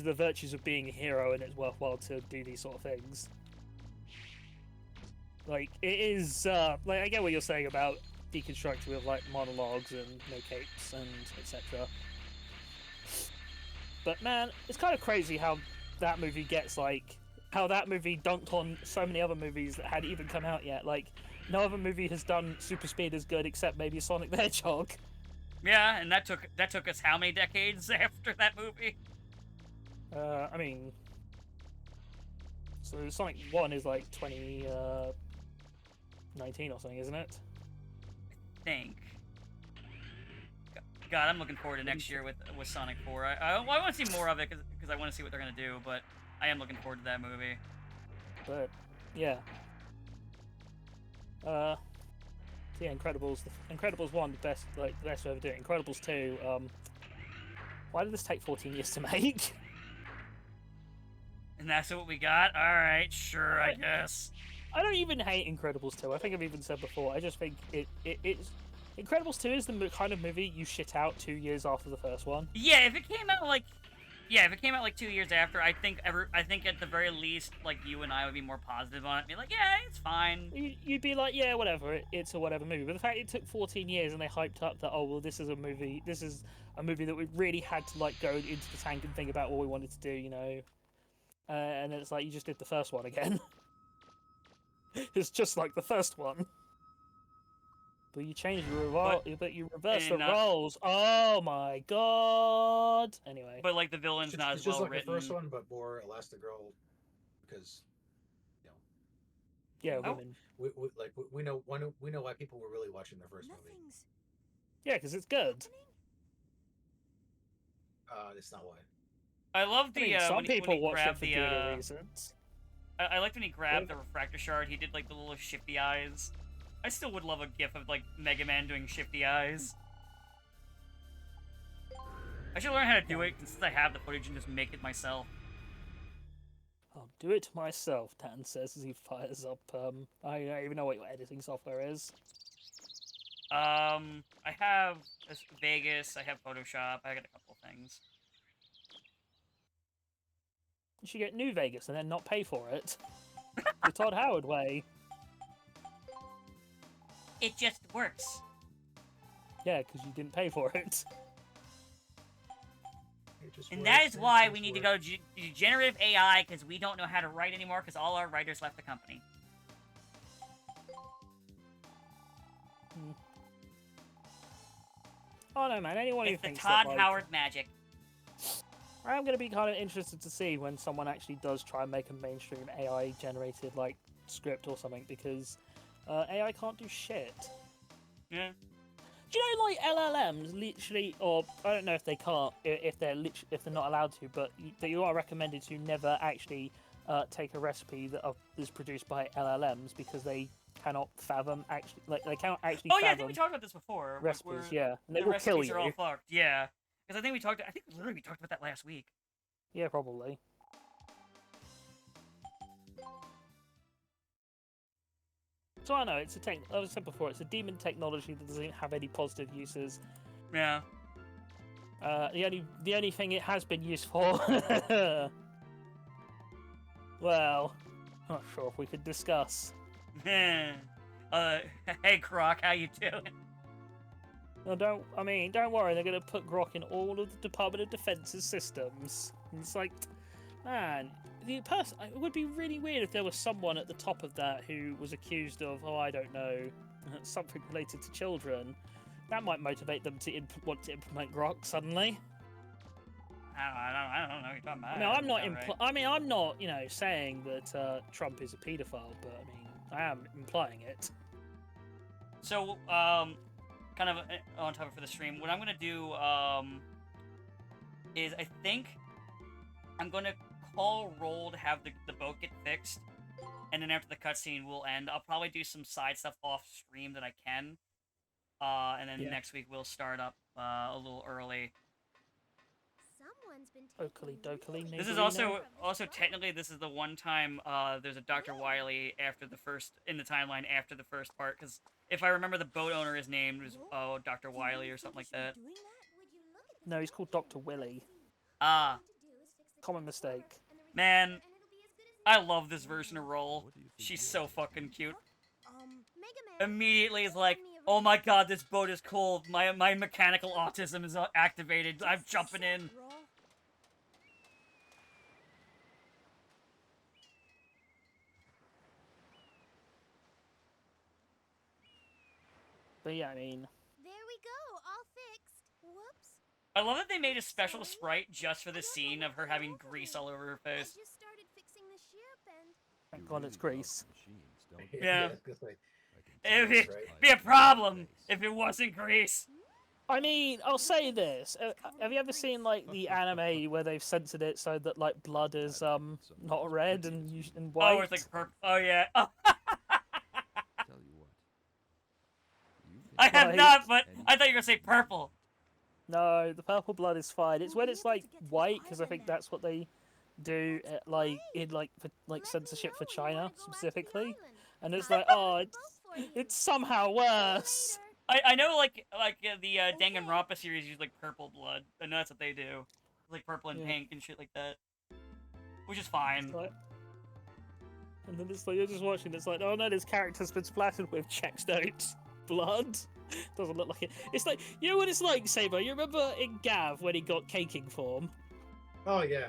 the virtues of being a hero, and it's worthwhile to do these sort of things. Like, it is, like, I get what you're saying about deconstructing with, like, monologues and no capes and etc. But man, it's kind of crazy how that movie gets, like, how that movie dunked on so many other movies that hadn't even come out yet. Like, no other movie has done super speed as good except maybe Sonic the Hedgehog. Yeah, and that took us how many decades after that movie? I mean, so Sonic 1 is like 2019 or something, isn't it? I think. God, I'm looking forward to next year with Sonic 4. I want to see more of it because I want to see what they're gonna do, but I am looking forward to that movie. But yeah. So yeah, Incredibles 1, the best to ever do it. Incredibles 2, why did this take 14 years to make? And that's what we got? Alright, sure, I guess. I don't even hate Incredibles 2. I think I've even said before. I just think it's Incredibles 2 is the kind of movie you shit out 2 years after the first one. Yeah, if it came out like 2 years after, I think at the very least, like, you and I would be more positive on it. Be like, yeah, it's fine. You'd be like, yeah, whatever, it's a whatever movie. But the fact it took 14 years and they hyped up that, oh, well, this is a movie that we really had to, like, go into the tank and think about what we wanted to do, and it's like, you just did the first one again. It's just like the first one. But you change the role, but you reverse the in, roles. Oh my god! Anyway. But like the villain's not It's as just well like written. the first one, but more Elastigirl, because Yeah, Oh. women. we know why people were really watching the first movie. Nothing's Yeah, because it's good. That's not why. I love I the mean, some when people he watch it grabbed for the good reasons. I liked when he grabbed Yeah. the refractor shard. He did like the little shifty eyes. I still would love a gif of like Mega Man doing shifty eyes. I should learn how to do it since I have the footage and just make it myself. I'll do it myself, Dan says as he fires up. I don't even know what your editing software is. I have Vegas. I have Photoshop. I got a couple things. You should get New Vegas and then not pay for it. The Todd Howard way. It just works. Yeah, because you didn't pay for it. And that is why we need to go to generative AI, because we don't know how to write anymore, because all our writers left the company. Oh no, man! Anyone who It's the thinks Todd that, like, Howard magic. I'm gonna be kind of interested to see when someone actually does try and make a mainstream AI-generated like script or something, because AI can't do shit. Yeah. Do you know, like LLMs, literally, or I don't know if they can't, if they're not allowed to, but that you are recommended to never actually take a recipe that is produced by LLMs because they cannot fathom they cannot actually. Oh yeah, I think fathom we talked about this before. recipes, yeah, and they the will kill recipes you. are all fucked. Yeah, because I think literally we talked about that last week. Yeah, probably. So I know it's as I said before, it's a demon technology that doesn't have any positive uses. Yeah. The only thing it has been used for, well, not sure if we could discuss. Hey Croc, how you doing? No, don't worry, they're gonna put Grok in all of the Department of Defense's systems. And it's like, man, it would be really weird if there was someone at the top of that who was accused of, I don't know, something related to children. That might motivate them to want to implement Grok suddenly. I don't know what you're talking about. No, I'm not, saying that Trump is a paedophile, but I mean, I am implying it. So, kind of on topic for the stream, what I'm gonna do, is I think I'm gonna call roll to have the boat get fixed, and then after the cutscene will end, I'll probably do some side stuff off stream that I can, and then next week we'll start up a little early. Someone's been Oakley dokley. This is also technically this is the one time there's a Dr. Wily in the timeline after the first part, because if I remember the boat owner is named was Dr. Wily or something like that. No, he's called Dr. Willy. Ah, Common mistake. man, I love this version of Roll. She's so fucking cute. Immediately is like, oh my god, this boat is cool. My mechanical autism is activated. I'm jumping in. But yeah, I mean, There we go, all fixed. Whoops. I love that they made a special sprite just for the scene of her having grease all over her I face. just started fixing the ship and thank God it's Greece. Yeah. I was gonna say, It'd right? be a problem if it wasn't grease. I mean, I'll say this: have you ever seen like the anime where they've censored it so that like blood is not red and white? Oh, it's like purple. Oh yeah. Oh, Tell you what. I have Right. not, but I thought you were gonna say purple. No, the purple blood is fine. It's when it's like white, because I think that's what they do for censorship for China specifically. And it's like, oh, it's somehow worse. I know like the Danganronpa series use like purple blood. I know that's what they do, like purple and Yeah. pink and shit like that, which is fine. Like, and then it's like you're just watching. It's like, oh no, this character's been splattered with Checkstone's blood. Doesn't look like it. It's like, you know what it's like, Saber. You remember in Gav when he got caking form? Oh yeah.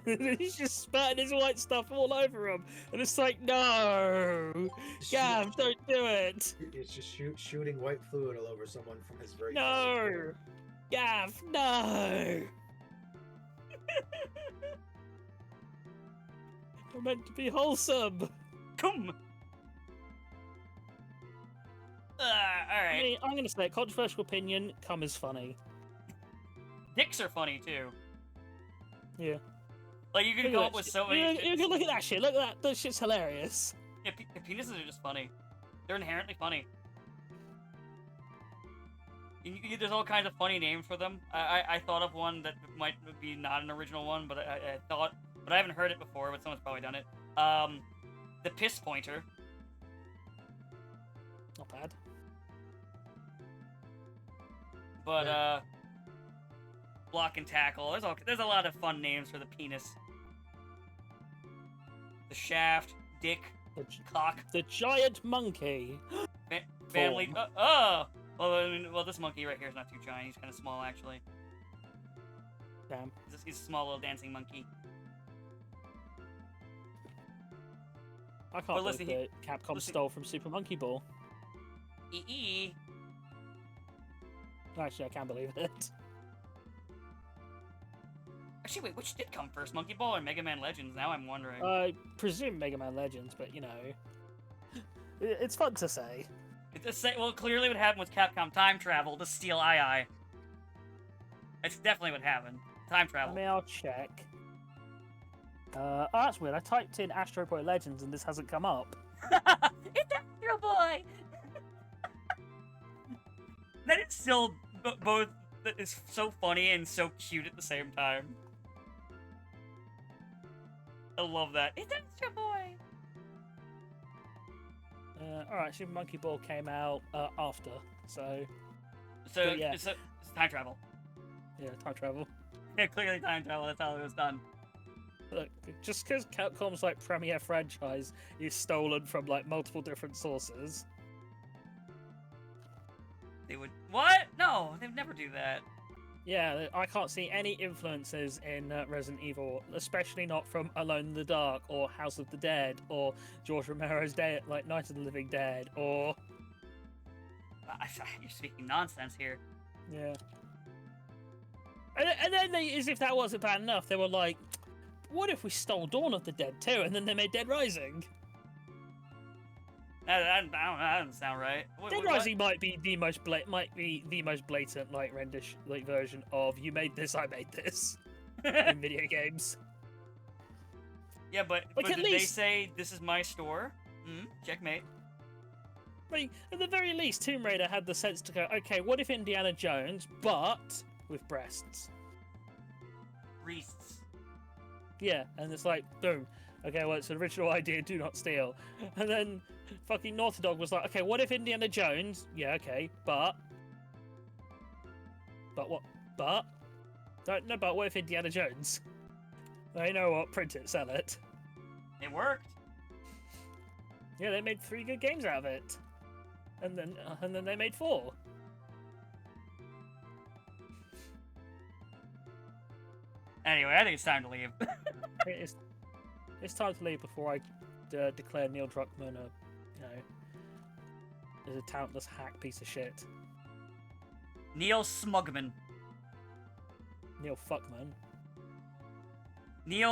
And he's just spurting his white stuff all over him, and it's like, no, Gav, don't do it. It's just shooting white fluid all over someone from his very No, Gav, no. We're meant to be wholesome. Come. All right. I mean, I'm gonna say, controversial opinion, cum is funny. Dicks are funny too. Yeah. Like you can Look come at up that with shit. so many. You can look at that shit. Look at that. That shit's hilarious. Yeah, penises are just funny. They're inherently funny. There's all kinds of funny names for them. I thought of one that might be not an original one, but I thought, but I haven't heard it before. But someone's probably done it. The piss pointer. Not bad. But Yeah. block and tackle. There's a lot of fun names for the penis. The shaft, dick, The, cock, the giant monkey. family. Form. Oh, well, this monkey right here is not too giant. He's kind of small actually. Damn. He's a small little dancing monkey. I can't But believe listen, that Capcom listen- stole from Super Monkey Ball. EE. Actually, I can't believe it. Actually, wait, which did come first, Monkey Ball or Mega Man Legends? Now I'm wondering. I presume Mega Man Legends, but you know, it's fun to say. Well, clearly what happened was Capcom time travel to steal II. That's definitely what happened. Time I travel. mean, I'll check. Oh, that's weird. I typed in Astro Boy Legends and this hasn't come up. It's Astro Boy! That is still both. That is so funny and so cute at the same time. I love that. It's Astro Boy! Alright, Super Monkey Ball came out after, so So, But yeah. it's time travel. yeah, time travel. Yeah, clearly time travel. That's how it was done. Look, just because Capcom's like premier franchise is stolen from like multiple different sources. They would. What? No, they'd never do that. Yeah, I can't see any influences in Resident Evil, especially not from Alone in the Dark or House of the Dead or George Romero's like Night of the Living Dead or You're speaking nonsense here. yeah. And then they, as if that wasn't bad enough, they were like, "What if we stole Dawn of the Dead too?" And then they made Dead Rising. I don't know. That doesn't sound right. Dead Rising might be the most blatant like rendition like version of "You made this, I made this" in video games. Yeah, but Like, at did they least- say this is my store? Checkmate. I mean, at the very least, Tomb Raider had the sense to go, okay, what if Indiana Jones, but with breasts? Reests. Yeah, and it's like, boom. Okay, well, it's an original idea, do not steal. And then fucking Naughty Dog was like, okay, what if Indiana Jones? Yeah, okay, but what? But? No, but what if Indiana Jones? Well, you know what? Print it, sell it. It worked. Yeah, they made 3 good games out of it. And then they made 4. Anyway, I think it's time to leave. It's time to leave before I declare Neil Druckmann as a talentless hack piece of shit. Neil Smugman. Neil Fuckman. Neil